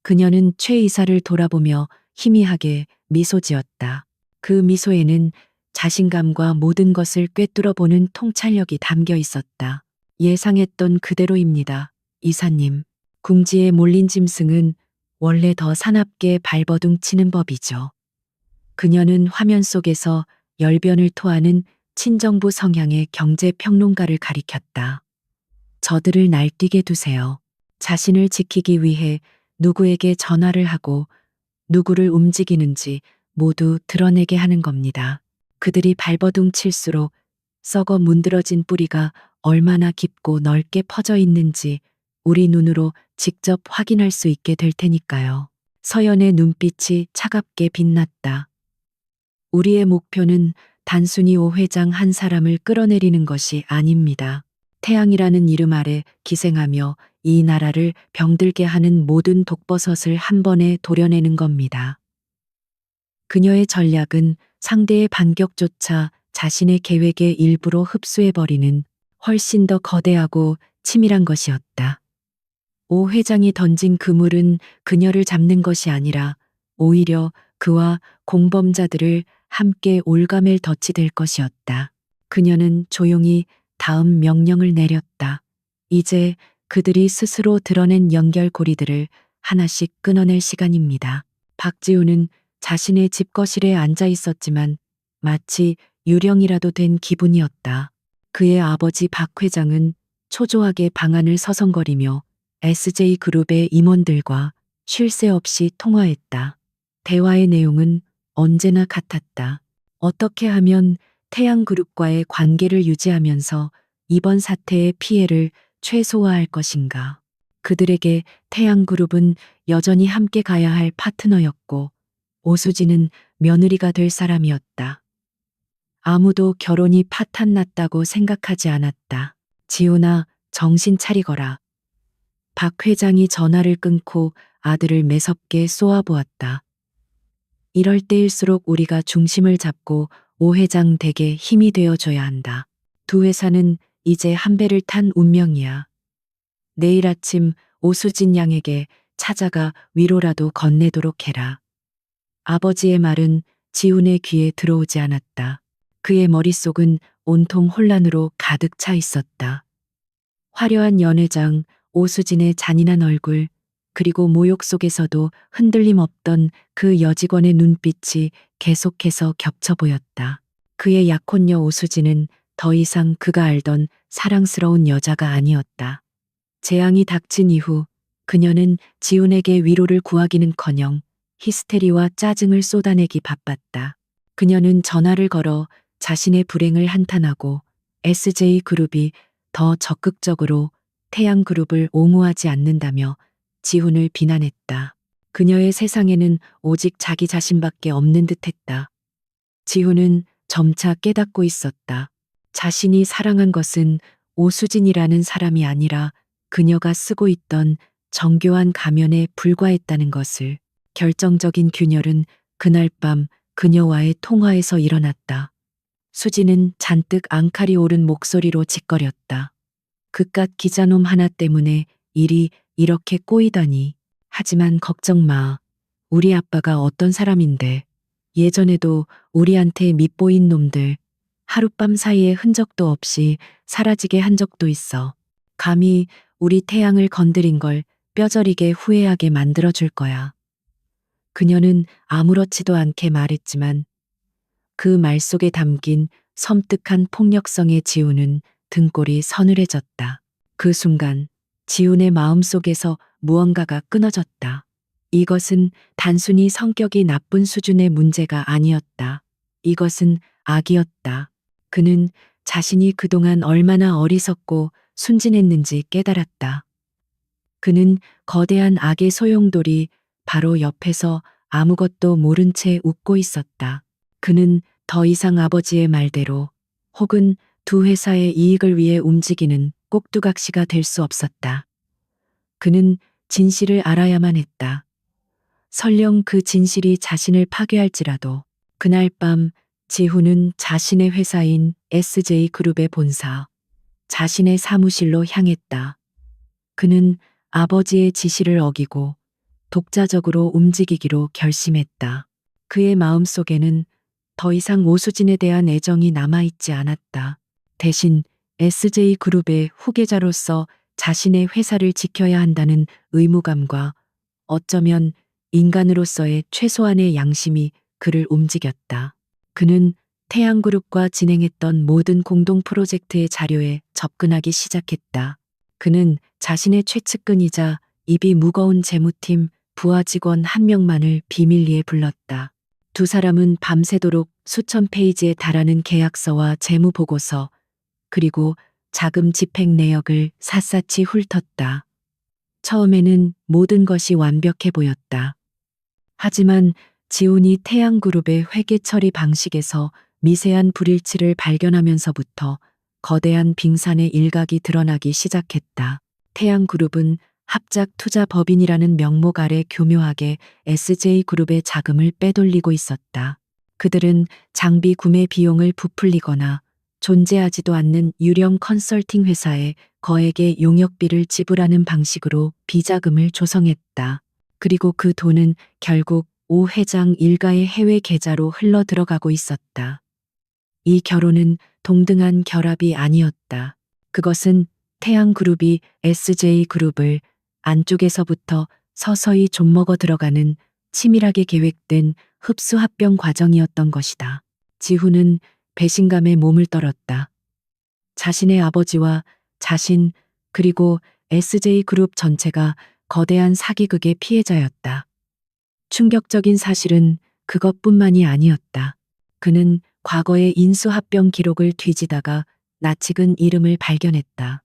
그녀는 최 이사를 돌아보며 희미하게 미소 지었다. 그 미소에는 자신감과 모든 것을 꿰뚫어 보는 통찰력이 담겨 있었다. 예상했던 그대로입니다, 이사님. 궁지에 몰린 짐승은 원래 더 사납게 발버둥 치는 법이죠. 그녀는 화면 속에서 열변을 토하는 친정부 성향의 경제평론가를 가리켰다. 저들을 날뛰게 두세요. 자신을 지키기 위해 누구에게 전화를 하고 누구를 움직이는지 모두 드러내게 하는 겁니다. 그들이 발버둥 칠수록 썩어 문드러진 뿌리가 얼마나 깊고 넓게 퍼져 있는지 우리 눈으로 직접 확인할 수 있게 될 테니까요. 서연의 눈빛이 차갑게 빛났다. 우리의 목표는 단순히 오 회장 한 사람을 끌어내리는 것이 아닙니다. 태양이라는 이름 아래 기생하며 이 나라를 병들게 하는 모든 독버섯을 한 번에 도려내는 겁니다. 그녀의 전략은 상대의 반격조차 자신의 계획의 일부로 흡수해버리는 훨씬 더 거대하고 치밀한 것이었다. 오 회장이 던진 그물은 그녀를 잡는 것이 아니라 오히려 그와 공범자들을 함께 올가맬 덫이 될 것이었다. 그녀는 조용히 다음 명령을 내렸다. 이제 그들이 스스로 드러낸 연결고리들을 하나씩 끊어낼 시간입니다. 박지우는 자신의 집거실에 앉아 있었지만 마치 유령이라도 된 기분이었다. 그의 아버지 박 회장은 초조하게 방안을 서성거리며 SJ그룹의 임원들과 쉴 새 없이 통화했다. 대화의 내용은 언제나 같았다. 어떻게 하면 태양그룹과의 관계를 유지하면서 이번 사태의 피해를 최소화할 것인가. 그들에게 태양그룹은 여전히 함께 가야 할 파트너였고 오수진은 며느리가 될 사람이었다. 아무도 결혼이 파탄났다고 생각하지 않았다. 지훈아, 정신 차리거라. 박 회장이 전화를 끊고 아들을 매섭게 쏘아보았다. 이럴 때일수록 우리가 중심을 잡고 오 회장 댁에 힘이 되어줘야 한다. 두 회사는 이제 한 배를 탄 운명이야. 내일 아침 오수진 양에게 찾아가 위로라도 건네도록 해라. 아버지의 말은 지훈의 귀에 들어오지 않았다. 그의 머릿속은 온통 혼란으로 가득 차 있었다. 화려한 연회장, 오수진의 잔인한 얼굴, 그리고 모욕 속에서도 흔들림 없던 그 여직원의 눈빛이 계속해서 겹쳐 보였다. 그의 약혼녀 오수진은 더 이상 그가 알던 사랑스러운 여자가 아니었다. 재앙이 닥친 이후 그녀는 지훈에게 위로를 구하기는커녕 히스테리와 짜증을 쏟아내기 바빴다. 그녀는 전화를 걸어 자신의 불행을 한탄하고 SJ그룹이 더 적극적으로 태양그룹을 옹호하지 않는다며 지훈을 비난했다. 그녀의 세상에는 오직 자기 자신밖에 없는 듯했다. 지훈은 점차 깨닫고 있었다. 자신이 사랑한 것은 오수진이라는 사람이 아니라 그녀가 쓰고 있던 정교한 가면에 불과했다는 것을. 결정적인 균열은 그날 밤 그녀와의 통화에서 일어났다. 수진은 잔뜩 앙칼이 오른 목소리로 짓거렸다. 그깟 기자놈 하나 때문에 일이 이렇게 꼬이다니. 하지만 걱정 마. 우리 아빠가 어떤 사람인데. 예전에도 우리한테 밉보인 놈들 하룻밤 사이에 흔적도 없이 사라지게 한 적도 있어. 감히 우리 태양을 건드린 걸 뼈저리게 후회하게 만들어줄 거야. 그녀는 아무렇지도 않게 말했지만 그 말 속에 담긴 섬뜩한 폭력성의 지훈은 등골이 서늘해졌다. 그 순간 지훈의 마음속에서 무언가가 끊어졌다. 이것은 단순히 성격이 나쁜 수준의 문제가 아니었다. 이것은 악이었다. 그는 자신이 그동안 얼마나 어리석고 순진했는지 깨달았다. 그는 거대한 악의 소용돌이 바로 옆에서 아무것도 모른 채 웃고 있었다. 그는 더 이상 아버지의 말대로 혹은 두 회사의 이익을 위해 움직이는 꼭두각시가 될 수 없었다. 그는 진실을 알아야만 했다. 설령 그 진실이 자신을 파괴할지라도. 그날 밤 지훈은 자신의 회사인 SJ그룹의 본사, 자신의 사무실로 향했다. 그는 아버지의 지시를 어기고 독자적으로 움직이기로 결심했다. 그의 마음속에는 더 이상 오수진에 대한 애정이 남아있지 않았다. 대신 SJ그룹의 후계자로서 자신의 회사를 지켜야 한다는 의무감과 어쩌면 인간으로서의 최소한의 양심이 그를 움직였다. 그는 태양그룹과 진행했던 모든 공동 프로젝트의 자료에 접근하기 시작했다. 그는 자신의 최측근이자 입이 무거운 재무팀 부하 직원 한 명만을 비밀리에 불렀다. 두 사람은 밤새도록 수천 페이지에 달하는 계약서와 재무보고서 그리고 자금 집행 내역을 샅샅이 훑었다. 처음에는 모든 것이 완벽해 보였다. 하지만 지훈이 태양그룹의 회계 처리 방식에서 미세한 불일치를 발견하면서부터 거대한 빙산의 일각이 드러나기 시작했다. 태양그룹은 합작투자법인이라는 명목 아래 교묘하게 SJ그룹의 자금을 빼돌리고 있었다. 그들은 장비 구매 비용을 부풀리거나 존재하지도 않는 유령 컨설팅 회사에 거액의 용역비를 지불하는 방식으로 비자금을 조성했다. 그리고 그 돈은 결국 오 회장 일가의 해외 계좌로 흘러 들어가고 있었다. 이 결혼은 동등한 결합이 아니었다. 그것은 태양그룹이 SJ그룹을 안쪽에서부터 서서히 좀먹어 들어가는 치밀하게 계획된 흡수합병 과정이었던 것이다. 지훈은 배신감에 몸을 떨었다. 자신의 아버지와 자신 그리고 SJ그룹 전체가 거대한 사기극의 피해자였다. 충격적인 사실은 그것뿐만이 아니었다. 그는 과거의 인수합병 기록을 뒤지다가 낯익은 이름을 발견했다.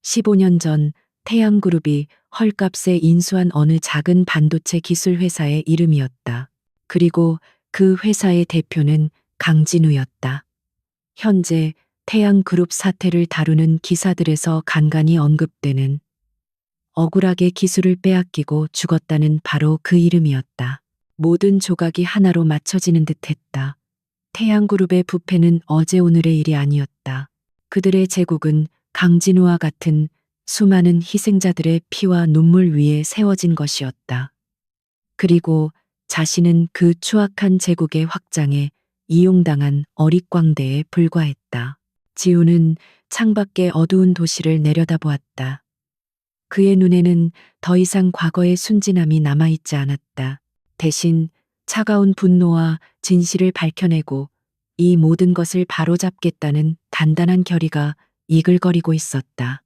15년 전 태양그룹이 헐값에 인수한 어느 작은 반도체 기술 회사의 이름이었다. 그리고 그 회사의 대표는 강진우였다. 현재 태양그룹 사태를 다루는 기사들에서 간간히 언급되는 억울하게 기술을 빼앗기고 죽었다는 바로 그 이름이었다. 모든 조각이 하나로 맞춰지는 듯했다. 태양그룹의 부패는 어제 오늘의 일이 아니었다. 그들의 제국은 강진우와 같은 수많은 희생자들의 피와 눈물 위에 세워진 것이었다. 그리고 자신은 그 추악한 제국의 확장에 이용당한 어릿광대에 불과했다. 지우는 창밖의 어두운 도시를 내려다보았다. 그의 눈에는 더 이상 과거의 순진함이 남아있지 않았다. 대신 차가운 분노와 진실을 밝혀내고 이 모든 것을 바로잡겠다는 단단한 결의가 이글거리고 있었다.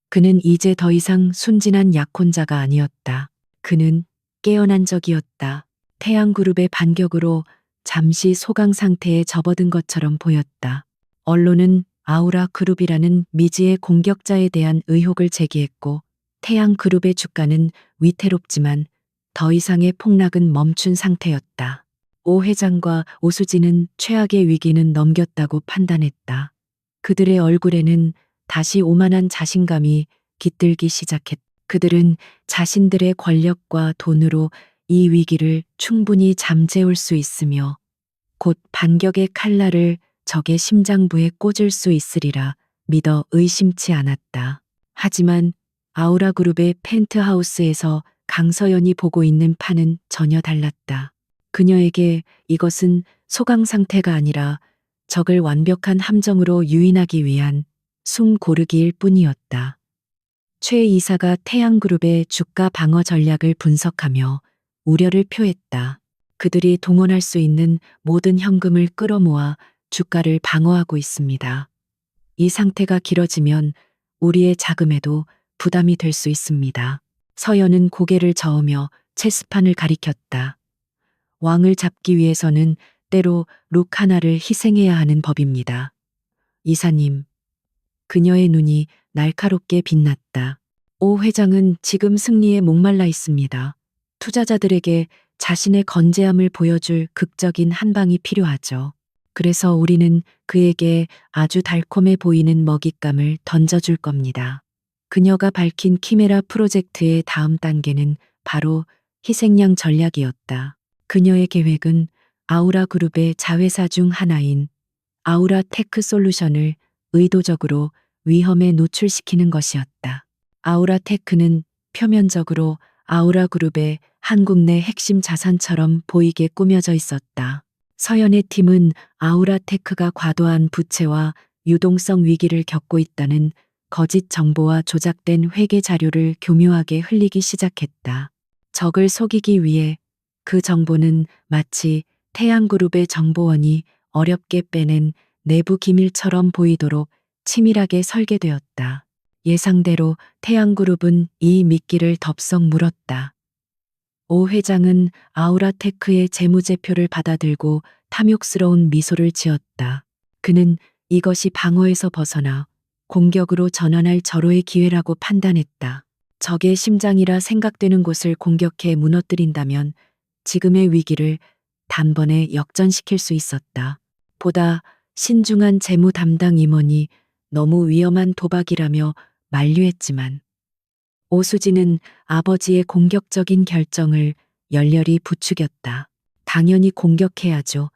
그는 이제 더 이상 순진한 약혼자가 아니었다. 그는 깨어난 적이었다. 태양그룹의 반격으로 잠시 소강 상태에 접어든 것처럼 보였다. 언론은 아우라 그룹이라는 미지의 공격자에 대한 의혹을 제기했고 태양그룹의 주가는 위태롭지만 더 이상의 폭락은 멈춘 상태였다. 오 회장과 오수진은 최악의 위기는 넘겼다고 판단했다. 그들의 얼굴에는 다시 오만한 자신감이 깃들기 시작했다. 그들은 자신들의 권력과 돈으로 이 위기를 충분히 잠재울 수 있으며 곧 반격의 칼날을 적의 심장부에 꽂을 수 있으리라 믿어 의심치 않았다. 하지만 아우라 그룹의 펜트하우스에서 강서연이 보고 있는 판은 전혀 달랐다. 그녀에게 이것은 소강 상태가 아니라 적을 완벽한 함정으로 유인하기 위한 숨 고르기일 뿐이었다. 최 이사가 태양그룹의 주가 방어 전략을 분석하며 우려를 표했다. 그들이 동원할 수 있는 모든 현금을 끌어모아 주가를 방어하고 있습니다. 이 상태가 길어지면 우리의 자금에도 부담이 될 수 있습니다. 서연은 고개를 저으며 체스판을 가리켰다. 왕을 잡기 위해서는 때로 룩 하나를 희생해야 하는 법입니다. 이사님. 그녀의 눈이 날카롭게 빛났다. 오 회장은 지금 승리에 목말라 있습니다. 투자자들에게 자신의 건재함을 보여줄 극적인 한 방이 필요하죠. 그래서 우리는 그에게 아주 달콤해 보이는 먹잇감을 던져줄 겁니다. 그녀가 밝힌 키메라 프로젝트의 다음 단계는 바로 희생양 전략이었다. 그녀의 계획은 아우라 그룹의 자회사 중 하나인 아우라 테크 솔루션을 의도적으로 위험에 노출시키는 것이었다. 아우라 테크는 표면적으로 아우라 그룹의 한국 내 핵심 자산처럼 보이게 꾸며져 있었다. 서연의 팀은 아우라 테크가 과도한 부채와 유동성 위기를 겪고 있다는 거짓 정보와 조작된 회계 자료를 교묘하게 흘리기 시작했다. 적을 속이기 위해 그 정보는 마치 태양그룹의 정보원이 어렵게 빼낸 내부 기밀처럼 보이도록 치밀하게 설계되었다. 예상대로 태양그룹은 이 미끼를 덥석 물었다. 오 회장은 아우라테크의 재무제표를 받아들고 탐욕스러운 미소를 지었다. 그는 이것이 방어에서 벗어나 공격으로 전환할 절호의 기회라고 판단했다. 적의 심장이라 생각되는 곳을 공격해 무너뜨린다면 지금의 위기를 단번에 역전시킬 수 있었다. 보다 신중한 재무 담당 임원이 너무 위험한 도박이라며 만류했지만 오수진은 아버지의 공격적인 결정을 열렬히 부추겼다. 당연히 공격해야죠.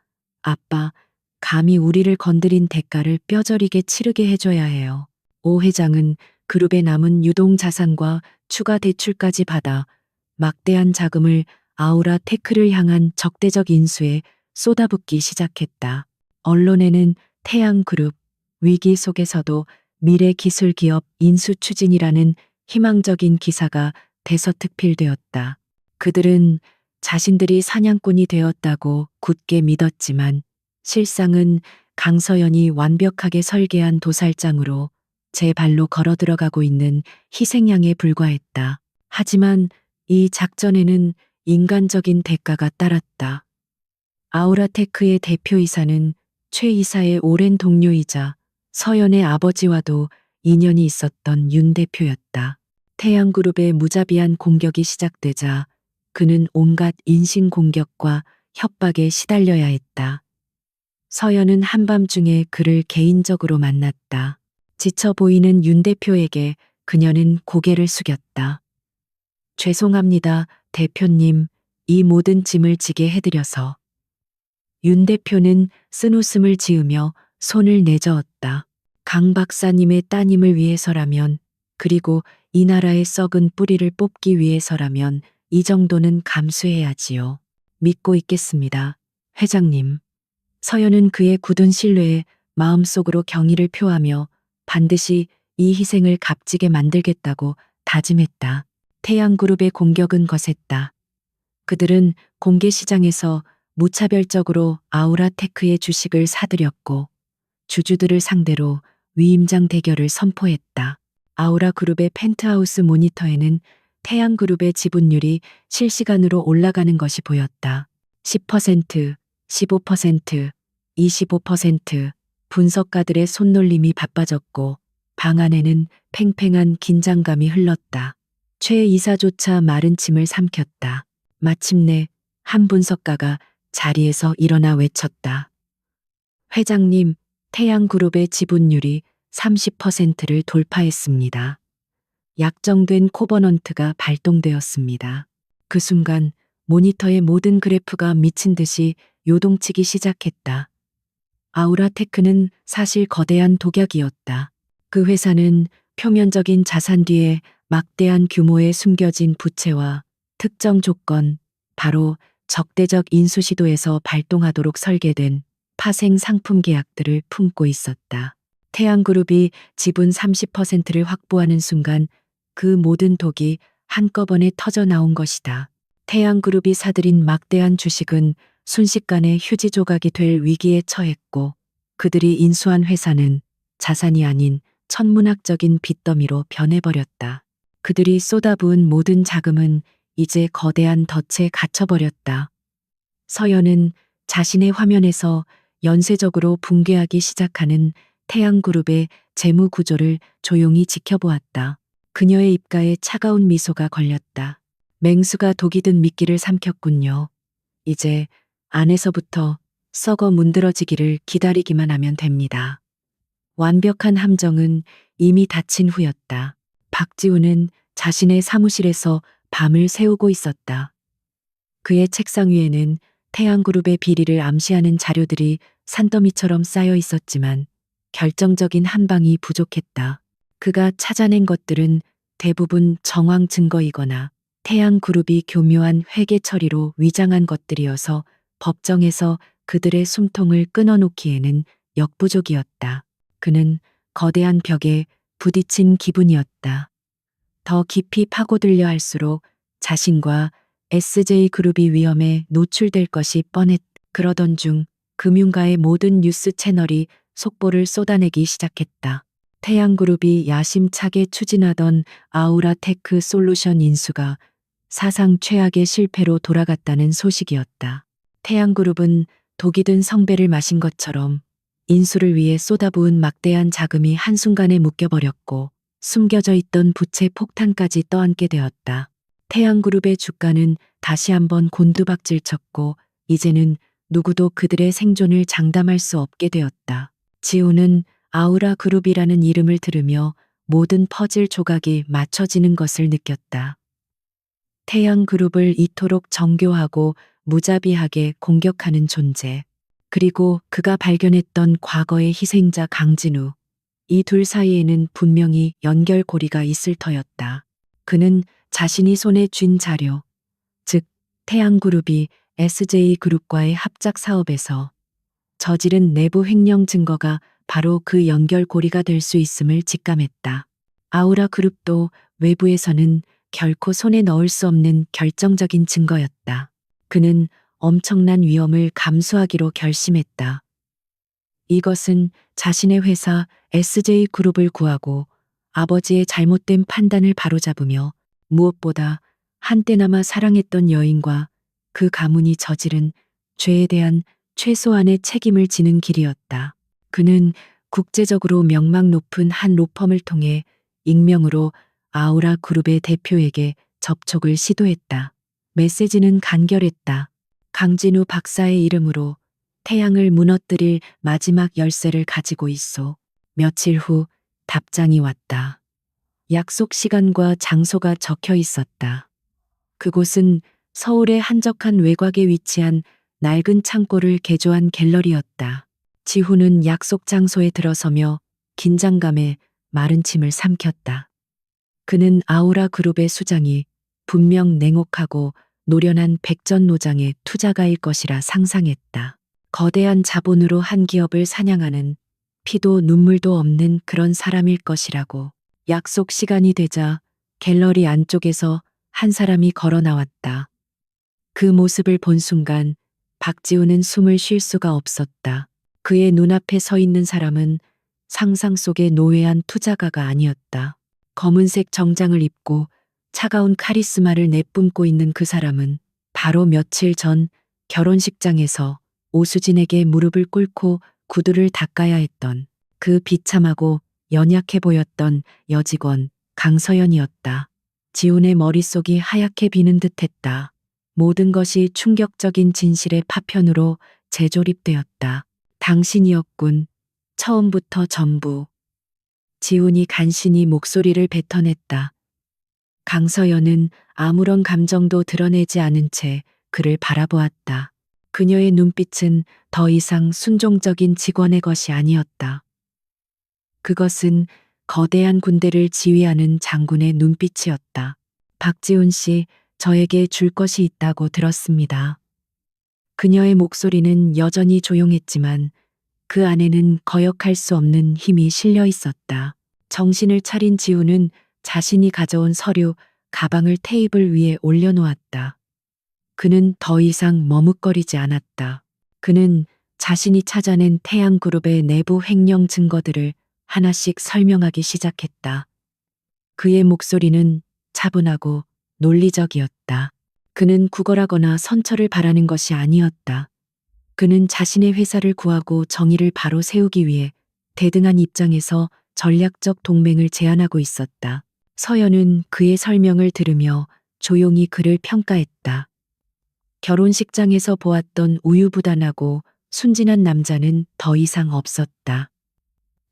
아빠, 감히 우리를 건드린 대가를 뼈저리게 치르게 해줘야 해요. 오 회장은 그룹의 남은 유동 자산과 추가 대출까지 받아 막대한 자금을 아우라 테크를 향한 적대적 인수에 쏟아붓기 시작했다. 언론에는 태양그룹 위기 속에서도 미래기술기업 인수 추진이라는 희망적인 기사가 대서특필되었다. 그들은 자신들이 사냥꾼이 되었다고 굳게 믿었지만 실상은 강서연이 완벽하게 설계한 도살장으로 제 발로 걸어 들어가고 있는 희생양에 불과했다. 하지만 이 작전에는 인간적인 대가가 따랐다. 아우라테크의 대표이사는 최 이사의 오랜 동료이자 서연의 아버지와도 인연이 있었던 윤 대표였다. 태양그룹의 무자비한 공격이 시작되자 그는 온갖 인신공격과 협박에 시달려야 했다. 서연은 한밤중에 그를 개인적으로 만났다. 지쳐 보이는 윤 대표에게 그녀는 고개를 숙였다. 죄송합니다, 대표님. 이 모든 짐을 지게 해드려서. 윤 대표는 쓴웃음을 지으며 손을 내저었다. 강 박사님의 따님을 위해서라면, 그리고 이 나라의 썩은 뿌리를 뽑기 위해서라면 이 정도는 감수해야지요. 믿고 있겠습니다, 회장님. 서연은 그의 굳은 신뢰에 마음속으로 경의를 표하며 반드시 이 희생을 값지게 만들겠다고 다짐했다. 태양그룹의 공격은 거셌다. 그들은 공개 시장에서 무차별적으로 아우라테크의 주식을 사들였고 주주들을 상대로 위임장 대결을 선포했다. 아우라그룹의 펜트하우스 모니터에는 태양그룹의 지분율이 실시간으로 올라가는 것이 보였다. 10%, 15%, 25%. 분석가들의 손놀림이 바빠졌고 방 안에는 팽팽한 긴장감이 흘렀다. 최 이사조차 마른 침을 삼켰다. 마침내 한 분석가가 자리에서 일어나 외쳤다. 회장님, 태양그룹의 지분율이 30%를 돌파했습니다. 약정된 코버넌트가 발동되었습니다. 그 순간 모니터의 모든 그래프가 미친 듯이 요동치기 시작했다. 아우라테크는 사실 거대한 독약이었다. 그 회사는 표면적인 자산 뒤에 막대한 규모의 숨겨진 부채와 특정 조건, 바로 적대적 인수 시도에서 발동하도록 설계된 파생 상품 계약들을 품고 있었다. 태양그룹이 지분 30%를 확보하는 순간 그 모든 독이 한꺼번에 터져 나온 것이다. 태양그룹이 사들인 막대한 주식은 순식간에 휴지 조각이 될 위기에 처했고 그들이 인수한 회사는 자산이 아닌 천문학적인 빚더미로 변해버렸다. 그들이 쏟아부은 모든 자금은 이제 거대한 덫에 갇혀버렸다. 서연은 자신의 화면에서 연쇄적으로 붕괴하기 시작하는 태양그룹의 재무 구조를 조용히 지켜보았다. 그녀의 입가에 차가운 미소가 걸렸다. 맹수가 독이 든 미끼를 삼켰군요. 이제 안에서부터 썩어 문드러지기를 기다리기만 하면 됩니다. 완벽한 함정은 이미 닫힌 후였다. 박지우는 자신의 사무실에서 밤을 새우고 있었다. 그의 책상 위에는 태양그룹의 비리를 암시하는 자료들이 산더미처럼 쌓여 있었지만 결정적인 한 방이 부족했다. 그가 찾아낸 것들은 대부분 정황 증거이거나 태양그룹이 교묘한 회계 처리로 위장한 것들이어서 법정에서 그들의 숨통을 끊어놓기에는 역부족이었다. 그는 거대한 벽에 부딪힌 기분이었다. 더 깊이 파고들려 할수록 자신과 SJ그룹이 위험에 노출될 것이 뻔했. 그러던 중 금융가의 모든 뉴스 채널이 속보를 쏟아내기 시작했다. 태양그룹이 야심차게 추진하던 아우라테크 솔루션 인수가 사상 최악의 실패로 돌아갔다는 소식이었다. 태양그룹은 독이 든 성배를 마신 것처럼 인수를 위해 쏟아부은 막대한 자금이 한순간에 묶여버렸고 숨겨져 있던 부채 폭탄까지 떠안게 되었다. 태양그룹의 주가는 다시 한번 곤두박질 쳤고 이제는 누구도 그들의 생존을 장담할 수 없게 되었다. 지우는 아우라그룹이라는 이름을 들으며 모든 퍼즐 조각이 맞춰지는 것을 느꼈다. 태양그룹을 이토록 정교하고 무자비하게 공격하는 존재. 그리고 그가 발견했던 과거의 희생자 강진우. 이 둘 사이에는 분명히 연결고리가 있을 터였다. 그는 자신이 손에 쥔 자료, 즉 태양그룹이 SJ그룹과의 합작 사업에서 저지른 내부 횡령 증거가 바로 그 연결고리가 될 수 있음을 직감했다. 아우라그룹도 외부에서는 결코 손에 넣을 수 없는 결정적인 증거였다. 그는 엄청난 위험을 감수하기로 결심했다. 이것은 자신의 회사 SJ그룹을 구하고 아버지의 잘못된 판단을 바로잡으며 무엇보다 한때나마 사랑했던 여인과 그 가문이 저지른 죄에 대한 최소한의 책임을 지는 길이었다. 그는 국제적으로 명망 높은 한 로펌을 통해 익명으로 아우라 그룹의 대표에게 접촉을 시도했다. 메시지는 간결했다. 강진우 박사의 이름으로 태양을 무너뜨릴 마지막 열쇠를 가지고 있소. 며칠 후 답장이 왔다. 약속 시간과 장소가 적혀 있었다. 그곳은 서울의 한적한 외곽에 위치한 낡은 창고를 개조한 갤러리였다. 지훈은 약속 장소에 들어서며 긴장감에 마른 침을 삼켰다. 그는 아우라 그룹의 수장이 분명 냉혹하고 노련한 백전노장의 투자가일 것이라 상상했다. 거대한 자본으로 한 기업을 사냥하는 피도 눈물도 없는 그런 사람일 것이라고. 약속 시간이 되자 갤러리 안쪽에서 한 사람이 걸어 나왔다. 그 모습을 본 순간 박지훈은 숨을 쉴 수가 없었다. 그의 눈앞에 서 있는 사람은 상상 속의 노회한 투자가가 아니었다. 검은색 정장을 입고 차가운 카리스마를 내뿜고 있는 그 사람은 바로 며칠 전 결혼식장에서 오수진에게 무릎을 꿇고 구두를 닦아야 했던 그 비참하고 연약해 보였던 여직원 강서연이었다. 지훈의 머릿속이 하얗게 비는 듯했다. 모든 것이 충격적인 진실의 파편으로 재조립되었다. 당신이었군. 처음부터 전부. 지훈이 간신히 목소리를 뱉어냈다. 강서연은 아무런 감정도 드러내지 않은 채 그를 바라보았다. 그녀의 눈빛은 더 이상 순종적인 직원의 것이 아니었다. 그것은 거대한 군대를 지휘하는 장군의 눈빛이었다. 박지훈 씨, 저에게 줄 것이 있다고 들었습니다. 그녀의 목소리는 여전히 조용했지만 그 안에는 거역할 수 없는 힘이 실려 있었다. 정신을 차린 지훈은 자신이 가져온 서류, 가방을 테이블 위에 올려놓았다. 그는 더 이상 머뭇거리지 않았다. 그는 자신이 찾아낸 태양그룹의 내부 횡령 증거들을 하나씩 설명하기 시작했다. 그의 목소리는 차분하고 논리적이었다. 그는 구걸하거나 선처를 바라는 것이 아니었다. 그는 자신의 회사를 구하고 정의를 바로 세우기 위해 대등한 입장에서 전략적 동맹을 제안하고 있었다. 서연은 그의 설명을 들으며 조용히 그를 평가했다. 결혼식장에서 보았던 우유부단하고 순진한 남자는 더 이상 없었다.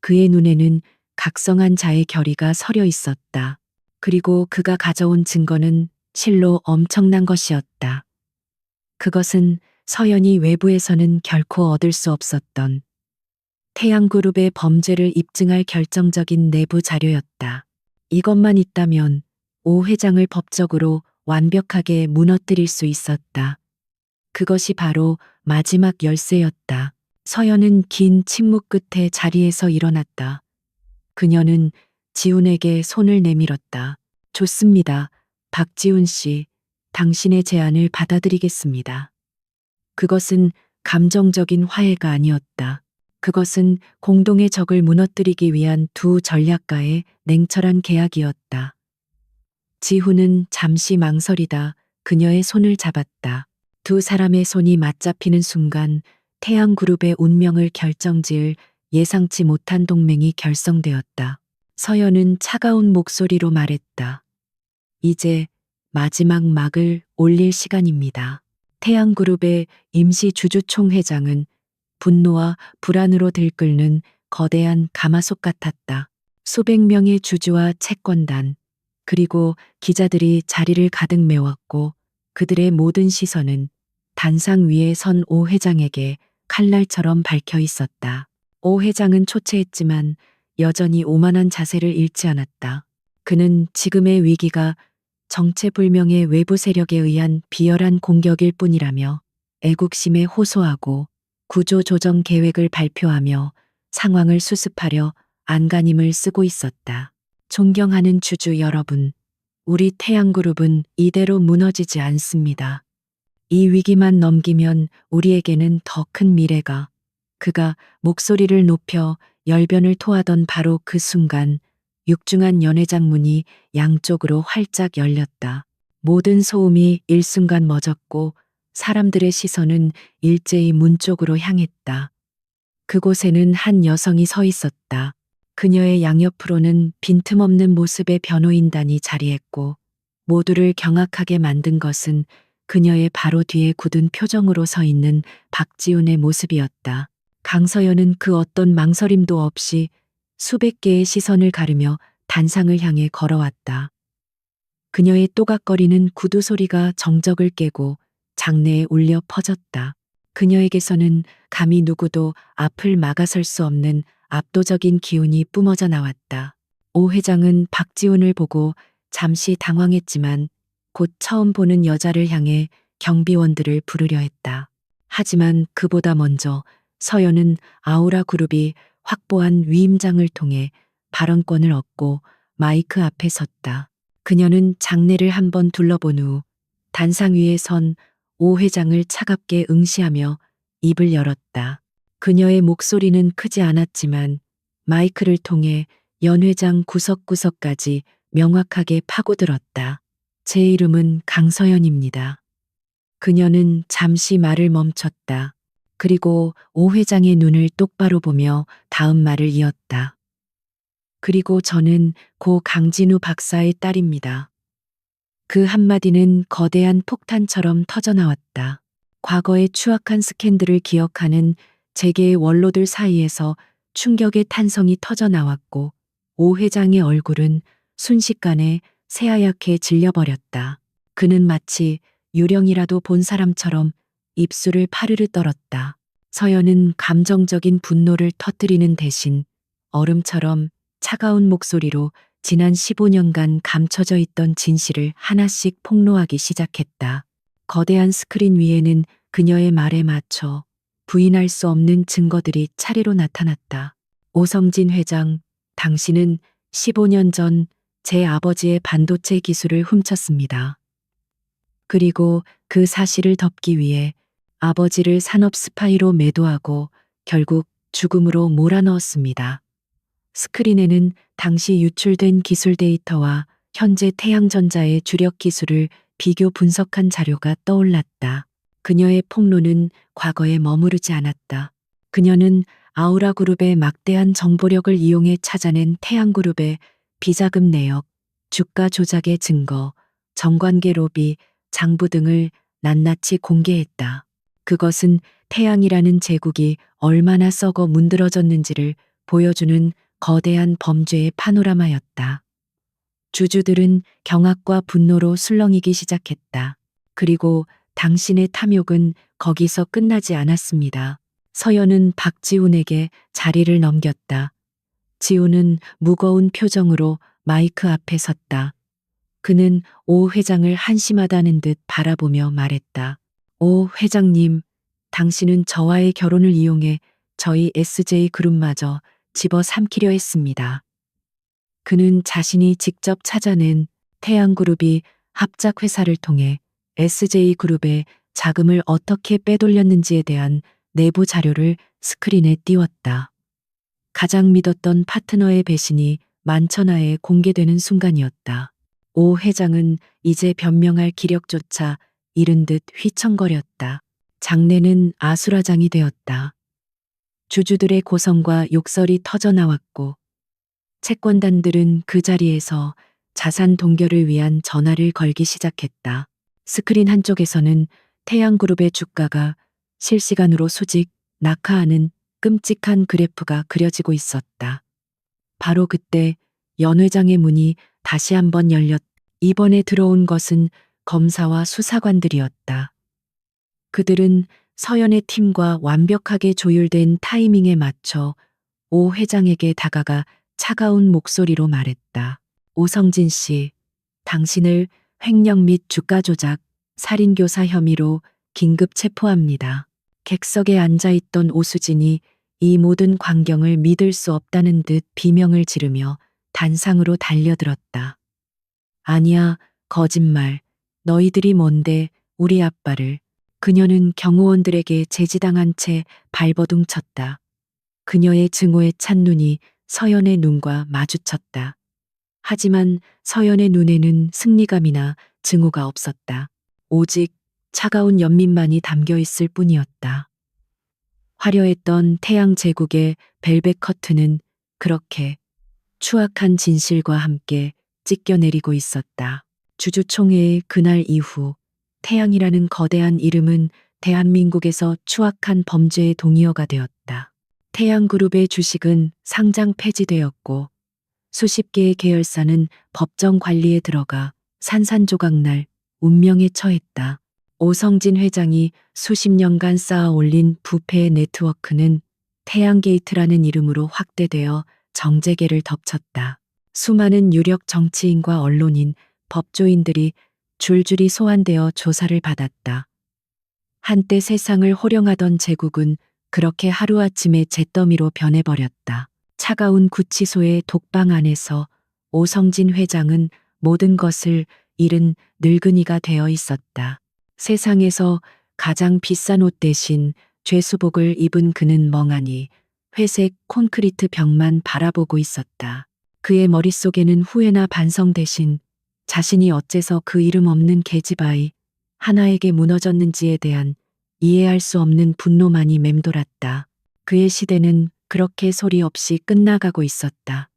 그의 눈에는 각성한 자의 결의가 서려 있었다. 그리고 그가 가져온 증거는 실로 엄청난 것이었다. 그것은 서연이 외부에서는 결코 얻을 수 없었던 태양그룹의 범죄를 입증할 결정적인 내부 자료였다. 이것만 있다면 오 회장을 법적으로 완벽하게 무너뜨릴 수 있었다. 그것이 바로 마지막 열쇠였다. 서연은 긴 침묵 끝에 자리에서 일어났다. 그녀는 지훈에게 손을 내밀었다. 좋습니다. 박지훈 씨, 당신의 제안을 받아들이겠습니다. 그것은 감정적인 화해가 아니었다. 그것은 공동의 적을 무너뜨리기 위한 두 전략가의 냉철한 계약이었다. 지훈은 잠시 망설이다 그녀의 손을 잡았다. 두 사람의 손이 맞잡히는 순간 태양그룹의 운명을 결정지을 예상치 못한 동맹이 결성되었다. 서연은 차가운 목소리로 말했다. 이제 마지막 막을 올릴 시간입니다. 태양그룹의 임시 주주총회장은 분노와 불안으로 들끓는 거대한 가마솥 같았다. 수백 명의 주주와 채권단, 그리고 기자들이 자리를 가득 메웠고 그들의 모든 시선은 단상 위에 선 오 회장에게 칼날처럼 밝혀 있었다. 오 회장은 초췌했지만 여전히 오만한 자세를 잃지 않았다. 그는 지금의 위기가 정체불명의 외부 세력에 의한 비열한 공격일 뿐이라며 애국심에 호소하고 구조조정 계획을 발표하며 상황을 수습하려 안간힘을 쓰고 있었다. 존경하는 주주 여러분, 우리 태양그룹은 이대로 무너지지 않습니다. 이 위기만 넘기면 우리에게는 더 큰 미래가. 그가 목소리를 높여 열변을 토하던 바로 그 순간 육중한 연회장 문이 양쪽으로 활짝 열렸다. 모든 소음이 일순간 멎었고 사람들의 시선은 일제히 문 쪽으로 향했다. 그곳에는 한 여성이 서 있었다. 그녀의 양옆으로는 빈틈없는 모습의 변호인단이 자리했고 모두를 경악하게 만든 것은 그녀의 바로 뒤에 굳은 표정으로 서 있는 박지훈의 모습이었다. 강서연은 그 어떤 망설임도 없이 수백 개의 시선을 가르며 단상을 향해 걸어왔다. 그녀의 또각거리는 구두 소리가 정적을 깨고 장내에 울려 퍼졌다. 그녀에게서는 감히 누구도 앞을 막아설 수 없는 압도적인 기운이 뿜어져 나왔다. 오 회장은 박지훈을 보고 잠시 당황했지만 곧 처음 보는 여자를 향해 경비원들을 부르려 했다. 하지만 그보다 먼저 서연은 아우라 그룹이 확보한 위임장을 통해 발언권을 얻고 마이크 앞에 섰다. 그녀는 장내를 한번 둘러본 후 단상 위에 선 오 회장을 차갑게 응시하며 입을 열었다. 그녀의 목소리는 크지 않았지만 마이크를 통해 연 회장 구석구석까지 명확하게 파고들었다. 제 이름은 강서연입니다. 그녀는 잠시 말을 멈췄다. 그리고 오 회장의 눈을 똑바로 보며 다음 말을 이었다. 그리고 저는 고 강진우 박사의 딸입니다. 그 한마디는 거대한 폭탄처럼 터져나왔다. 과거의 추악한 스캔들을 기억하는 재계의 원로들 사이에서 충격의 탄성이 터져나왔고 오 회장의 얼굴은 순식간에 새하얗게 질려버렸다. 그는 마치 유령이라도 본 사람처럼 입술을 파르르 떨었다. 서연은 감정적인 분노를 터뜨리는 대신 얼음처럼 차가운 목소리로 지난 15년간 감춰져 있던 진실을 하나씩 폭로하기 시작했다. 거대한 스크린 위에는 그녀의 말에 맞춰 부인할 수 없는 증거들이 차례로 나타났다. 오성진 회장, 당신은 15년 전 제 아버지의 반도체 기술을 훔쳤습니다. 그리고 그 사실을 덮기 위해 아버지를 산업 스파이로 매도하고 결국 죽음으로 몰아넣었습니다. 스크린에는 당시 유출된 기술 데이터와 현재 태양전자의 주력 기술을 비교 분석한 자료가 떠올랐다. 그녀의 폭로는 과거에 머무르지 않았다. 그녀는 아우라 그룹의 막대한 정보력을 이용해 찾아낸 태양그룹의 비자금 내역, 주가 조작의 증거, 정관계 로비, 장부 등을 낱낱이 공개했다. 그것은 태양이라는 제국이 얼마나 썩어 문드러졌는지를 보여주는 거대한 범죄의 파노라마였다. 주주들은 경악과 분노로 술렁이기 시작했다. 그리고 당신의 탐욕은 거기서 끝나지 않았습니다. 서연은 박지훈에게 자리를 넘겼다. 지훈은 무거운 표정으로 마이크 앞에 섰다. 그는 오 회장을 한심하다는 듯 바라보며 말했다. 오 회장님, 당신은 저와의 결혼을 이용해 저희 SJ 그룹마저 집어삼키려 했습니다. 그는 자신이 직접 찾아낸 태양그룹이 합작회사를 통해 SJ그룹의 자금을 어떻게 빼돌렸는지에 대한 내부 자료를 스크린에 띄웠다. 가장 믿었던 파트너의 배신이 만천하에 공개되는 순간이었다. 오 회장은 이제 변명할 기력조차 잃은 듯 휘청거렸다. 장내는 아수라장이 되었다. 주주들의 고성과 욕설이 터져나왔고 채권단들은 그 자리에서 자산 동결을 위한 전화를 걸기 시작했다. 스크린 한쪽에서는 태양그룹의 주가가 실시간으로 수직, 낙하하는 끔찍한 그래프가 그려지고 있었다. 바로 그때 연 회장의 문이 다시 한번 열렸. 이번에 들어온 것은 검사와 수사관들이었다. 그들은 서연의 팀과 완벽하게 조율된 타이밍에 맞춰 오 회장에게 다가가 차가운 목소리로 말했다. 오성진 씨, 당신을 횡령 및 주가 조작, 살인교사 혐의로 긴급 체포합니다. 객석에 앉아있던 오수진이 이 모든 광경을 믿을 수 없다는 듯 비명을 지르며 단상으로 달려들었다. 아니야, 거짓말. 너희들이 뭔데 우리 아빠를. 그녀는 경호원들에게 제지당한 채 발버둥 쳤다. 그녀의 증오에 찬 눈이 서연의 눈과 마주쳤다. 하지만 서연의 눈에는 승리감이나 증오가 없었다. 오직 차가운 연민만이 담겨 있을 뿐이었다. 화려했던 태양 제국의 벨벳 커튼은 그렇게 추악한 진실과 함께 찢겨내리고 있었다. 주주총회의 그날 이후 태양이라는 거대한 이름은 대한민국에서 추악한 범죄의 동의어가 되었다. 태양그룹의 주식은 상장 폐지되었고 수십 개의 계열사는 법정 관리에 들어가 산산조각날 운명에 처했다. 오성진 회장이 수십 년간 쌓아 올린 부패의 네트워크는 태양게이트라는 이름으로 확대되어 정재계를 덮쳤다. 수많은 유력 정치인과 언론인, 법조인들이 줄줄이 소환되어 조사를 받았다. 한때 세상을 호령하던 제국은 그렇게 하루아침에 잿더미로 변해버렸다. 차가운 구치소의 독방 안에서 오성진 회장은 모든 것을 잃은 늙은이가 되어 있었다. 세상에서 가장 비싼 옷 대신 죄수복을 입은 그는 멍하니 회색 콘크리트 벽만 바라보고 있었다. 그의 머릿속에는 후회나 반성 대신 자신이 어째서 그 이름 없는 계집아이 하나에게 무너졌는지에 대한 이해할 수 없는 분노만이 맴돌았다. 그의 시대는 그렇게 소리 없이 끝나가고 있었다.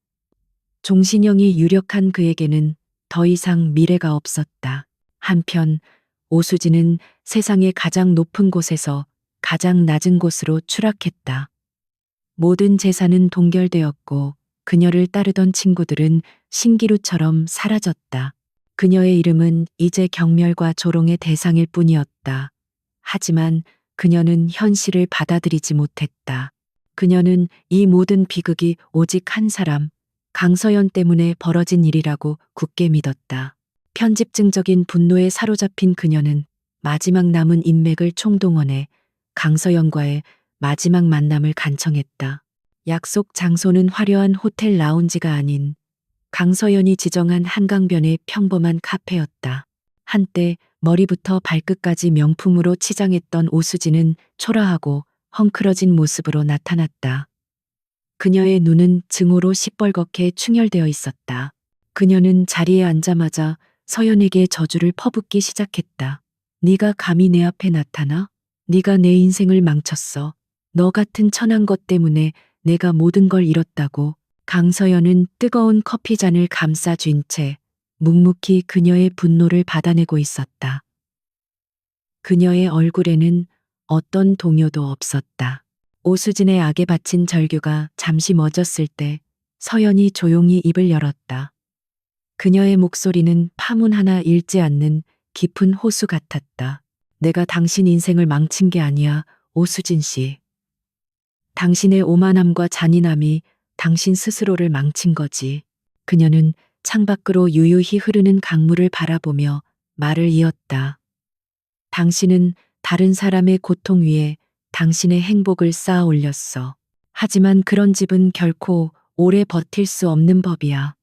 종신형이 유력한 그에게는 더 이상 미래가 없었다. 한편 오수진은 세상의 가장 높은 곳에서 가장 낮은 곳으로 추락했다. 모든 재산은 동결되었고 그녀를 따르던 친구들은 신기루처럼 사라졌다. 그녀의 이름은 이제 경멸과 조롱의 대상일 뿐이었다. 하지만 그녀는 현실을 받아들이지 못했다. 그녀는 이 모든 비극이 오직 한 사람, 강서연 때문에 벌어진 일이라고 굳게 믿었다. 편집증적인 분노에 사로잡힌 그녀는 마지막 남은 인맥을 총동원해 강서연과의 마지막 만남을 간청했다. 약속 장소는 화려한 호텔 라운지가 아닌 강서연이 지정한 한강변의 평범한 카페였다. 한때 머리부터 발끝까지 명품으로 치장했던 오수진은 초라하고 헝클어진 모습으로 나타났다. 그녀의 눈은 증오로 시뻘겋게 충혈되어 있었다. 그녀는 자리에 앉자마자 서연에게 저주를 퍼붓기 시작했다. 네가 감히 내 앞에 나타나? 네가 내 인생을 망쳤어. 너 같은 천한 것 때문에 내가 모든 걸 잃었다고. 강서연은 뜨거운 커피잔을 감싸 쥔 채 묵묵히 그녀의 분노를 받아내고 있었다. 그녀의 얼굴에는 어떤 동요도 없었다. 오수진의 악에 바친 절규가 잠시 멎었을 때 서연이 조용히 입을 열었다. 그녀의 목소리는 파문 하나 잃지 않는 깊은 호수 같았다. 내가 당신 인생을 망친 게 아니야, 오수진 씨. 당신의 오만함과 잔인함이 당신 스스로를 망친 거지. 그녀는 창밖으로 유유히 흐르는 강물을 바라보며 말을 이었다. 당신은 다른 사람의 고통 위에 당신의 행복을 쌓아 올렸어. 하지만 그런 집은 결코 오래 버틸 수 없는 법이야.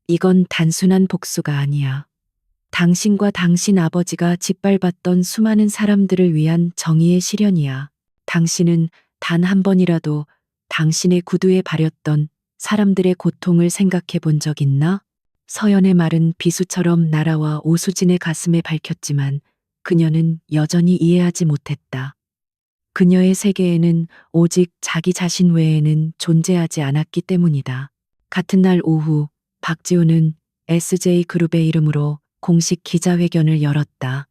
이건 단순한 복수가 아니야. 당신과 당신 아버지가 짓밟았던 수많은 사람들을 위한 정의의 실현이야. 당신은 단 한 번이라도 당신의 구두에 바렸던 사람들의 고통을 생각해 본 적 있나? 서연의 말은 비수처럼 날아와 오수진의 가슴에 밝혔지만 그녀는 여전히 이해하지 못했다. 그녀의 세계에는 오직 자기 자신 외에는 존재하지 않았기 때문이다. 같은 날 오후 박지우는 SJ그룹의 이름으로 공식 기자회견을 열었다.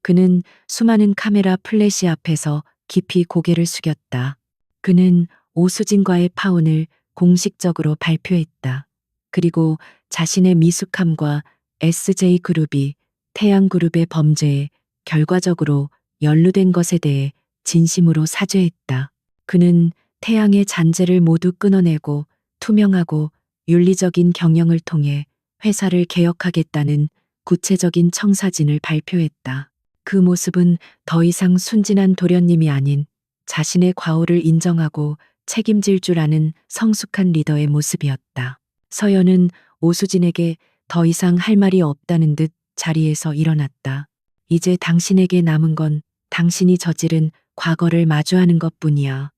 그는 수많은 카메라 플래시 앞에서 깊이 고개를 숙였다. 그는 오수진과의 파혼을 공식적으로 발표했다. 그리고 자신의 미숙함과 SJ그룹이 태양그룹의 범죄에 결과적으로 연루된 것에 대해 진심으로 사죄했다. 그는 태양의 잔재를 모두 끊어내고 투명하고 윤리적인 경영을 통해 회사를 개혁하겠다는 구체적인 청사진을 발표했다. 그 모습은 더 이상 순진한 도련님이 아닌 자신의 과오를 인정하고 책임질 줄 아는 성숙한 리더의 모습이었다. 서연은 오수진에게 더 이상 할 말이 없다는 듯 자리에서 일어났다. 이제 당신에게 남은 건 당신이 저지른 과거를 마주하는 것뿐이야.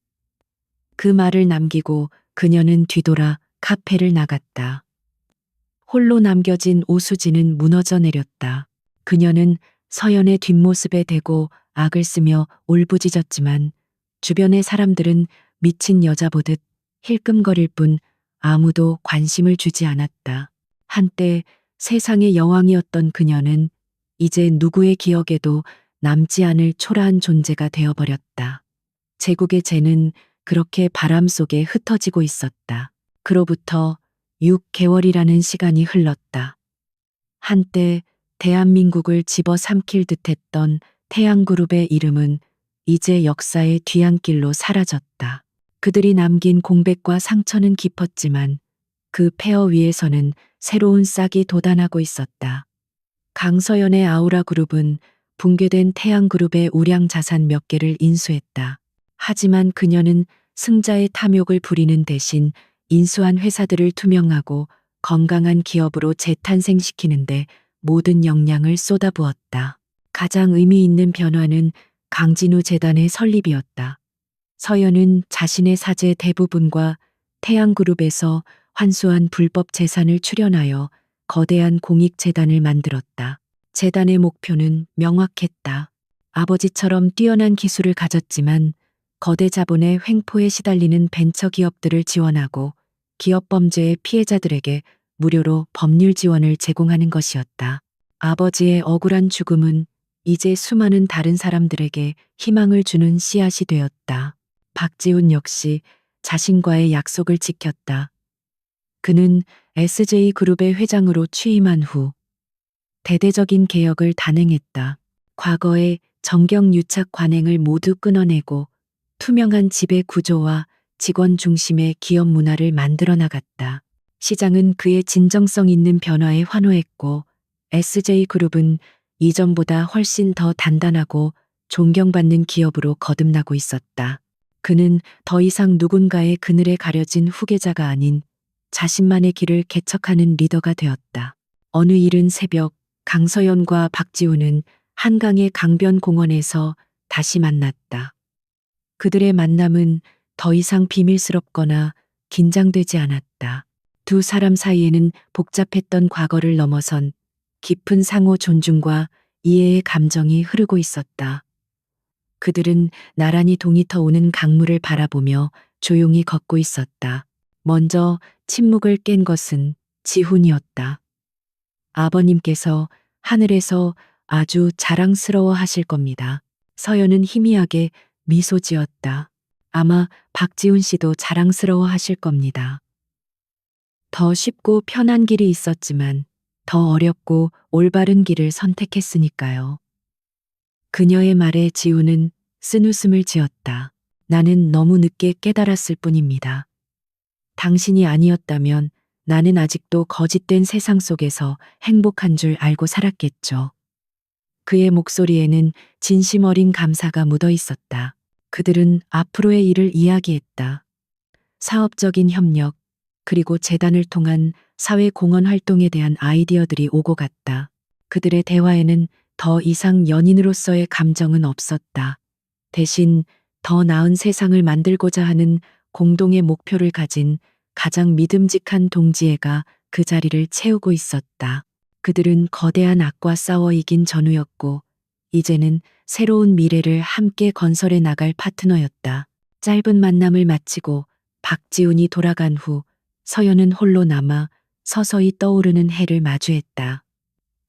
그 말을 남기고 그녀는 뒤돌아 카페를 나갔다. 홀로 남겨진 오수진은 무너져 내렸다. 그녀는 서연의 뒷모습에 대고 악을 쓰며 울부짖었지만 주변의 사람들은 미친 여자 보듯 힐끔거릴 뿐 아무도 관심을 주지 않았다. 한때 세상의 여왕이었던 그녀는 이제 누구의 기억에도 남지 않을 초라한 존재가 되어버렸다. 제국의 재는 그렇게 바람 속에 흩어지고 있었다. 그로부터 6개월이라는 시간이 흘렀다. 한때 대한민국을 집어삼킬 듯했던 태양그룹의 이름은 이제 역사의 뒤안길로 사라졌다. 그들이 남긴 공백과 상처는 깊었지만 그 폐허 위에서는 새로운 싹이 돋아나고 있었다. 강서연의 아우라그룹은 붕괴된 태양그룹의 우량 자산 몇 개를 인수했다. 하지만 그녀는 승자의 탐욕을 부리는 대신 인수한 회사들을 투명하고 건강한 기업으로 재탄생시키는데 모든 역량을 쏟아부었다. 가장 의미 있는 변화는 강진우 재단의 설립이었다. 서연은 자신의 사재 대부분과 태양그룹에서 환수한 불법 재산을 출연하여 거대한 공익재단을 만들었다. 재단의 목표는 명확했다. 아버지처럼 뛰어난 기술을 가졌지만 거대 자본의 횡포에 시달리는 벤처기업들을 지원하고 기업 범죄의 피해자들에게 무료로 법률 지원을 제공하는 것이었다. 아버지의 억울한 죽음은 이제 수많은 다른 사람들에게 희망을 주는 씨앗이 되었다. 박지훈 역시 자신과의 약속을 지켰다. 그는 SJ그룹의 회장으로 취임한 후 대대적인 개혁을 단행했다. 과거의 정경유착 관행을 모두 끊어내고 투명한 지배 구조와 직원 중심의 기업 문화를 만들어 나갔다. 시장은 그의 진정성 있는 변화에 환호했고 SJ그룹은 이전보다 훨씬 더 단단하고 존경받는 기업으로 거듭나고 있었다. 그는 더 이상 누군가의 그늘에 가려진 후계자가 아닌 자신만의 길을 개척하는 리더가 되었다. 어느 이른 새벽 강서연과 박지훈은 한강의 강변공원에서 다시 만났다. 그들의 만남은 더 이상 비밀스럽거나 긴장되지 않았다. 두 사람 사이에는 복잡했던 과거를 넘어선 깊은 상호 존중과 이해의 감정이 흐르고 있었다. 그들은 나란히 동이 터오는 강물을 바라보며 조용히 걷고 있었다. 먼저 침묵을 깬 것은 지훈이었다. 아버님께서 하늘에서 아주 자랑스러워 하실 겁니다. 서연은 희미하게 미소 지었다. 아마 박지훈 씨도 자랑스러워 하실 겁니다. 더 쉽고 편한 길이 있었지만 더 어렵고 올바른 길을 선택했으니까요. 그녀의 말에 지훈은 쓴웃음을 지었다. 나는 너무 늦게 깨달았을 뿐입니다. 당신이 아니었다면 나는 아직도 거짓된 세상 속에서 행복한 줄 알고 살았겠죠. 그의 목소리에는 진심 어린 감사가 묻어 있었다. 그들은 앞으로의 일을 이야기했다. 사업적인 협력, 그리고 재단을 통한 사회 공헌 활동에 대한 아이디어들이 오고 갔다. 그들의 대화에는 더 이상 연인으로서의 감정은 없었다. 대신 더 나은 세상을 만들고자 하는 공동의 목표를 가진 가장 믿음직한 동지애가 그 자리를 채우고 있었다. 그들은 거대한 악과 싸워 이긴 전우였고 이제는 새로운 미래를 함께 건설해 나갈 파트너였다. 짧은 만남을 마치고 박지훈이 돌아간 후 서연은 홀로 남아 서서히 떠오르는 해를 마주했다.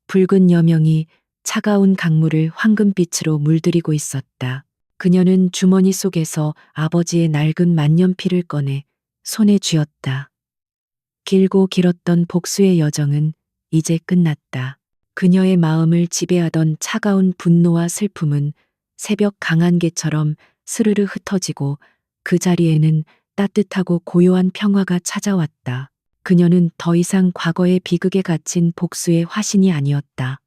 붉은 여명이 차가운 강물을 황금빛으로 물들이고 있었다. 그녀는 주머니 속에서 아버지의 낡은 만년필을 꺼내 손에 쥐었다. 길고 길었던 복수의 여정은 이제 끝났다. 그녀의 마음을 지배하던 차가운 분노와 슬픔은 새벽 강한개처럼 스르르 흩어지고 그 자리에는 따뜻하고 고요한 평화가 찾아왔다. 그녀는 더 이상 과거의 비극에 갇힌 복수의 화신이 아니었다.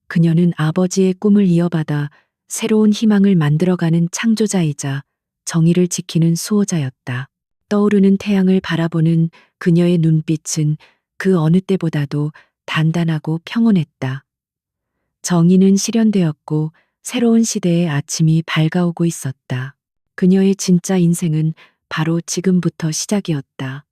그녀는 아버지의 꿈을 이어받아 새로운 희망을 만들어가는 창조자이자 정의를 지키는 수호자였다. 떠오르는 태양을 바라보는 그녀의 눈빛은 그 어느 때보다도 단단하고 평온했다. 정의는 실현되었고 새로운 시대의 아침이 밝아오고 있었다. 그녀의 진짜 인생은 바로 지금부터 시작이었다.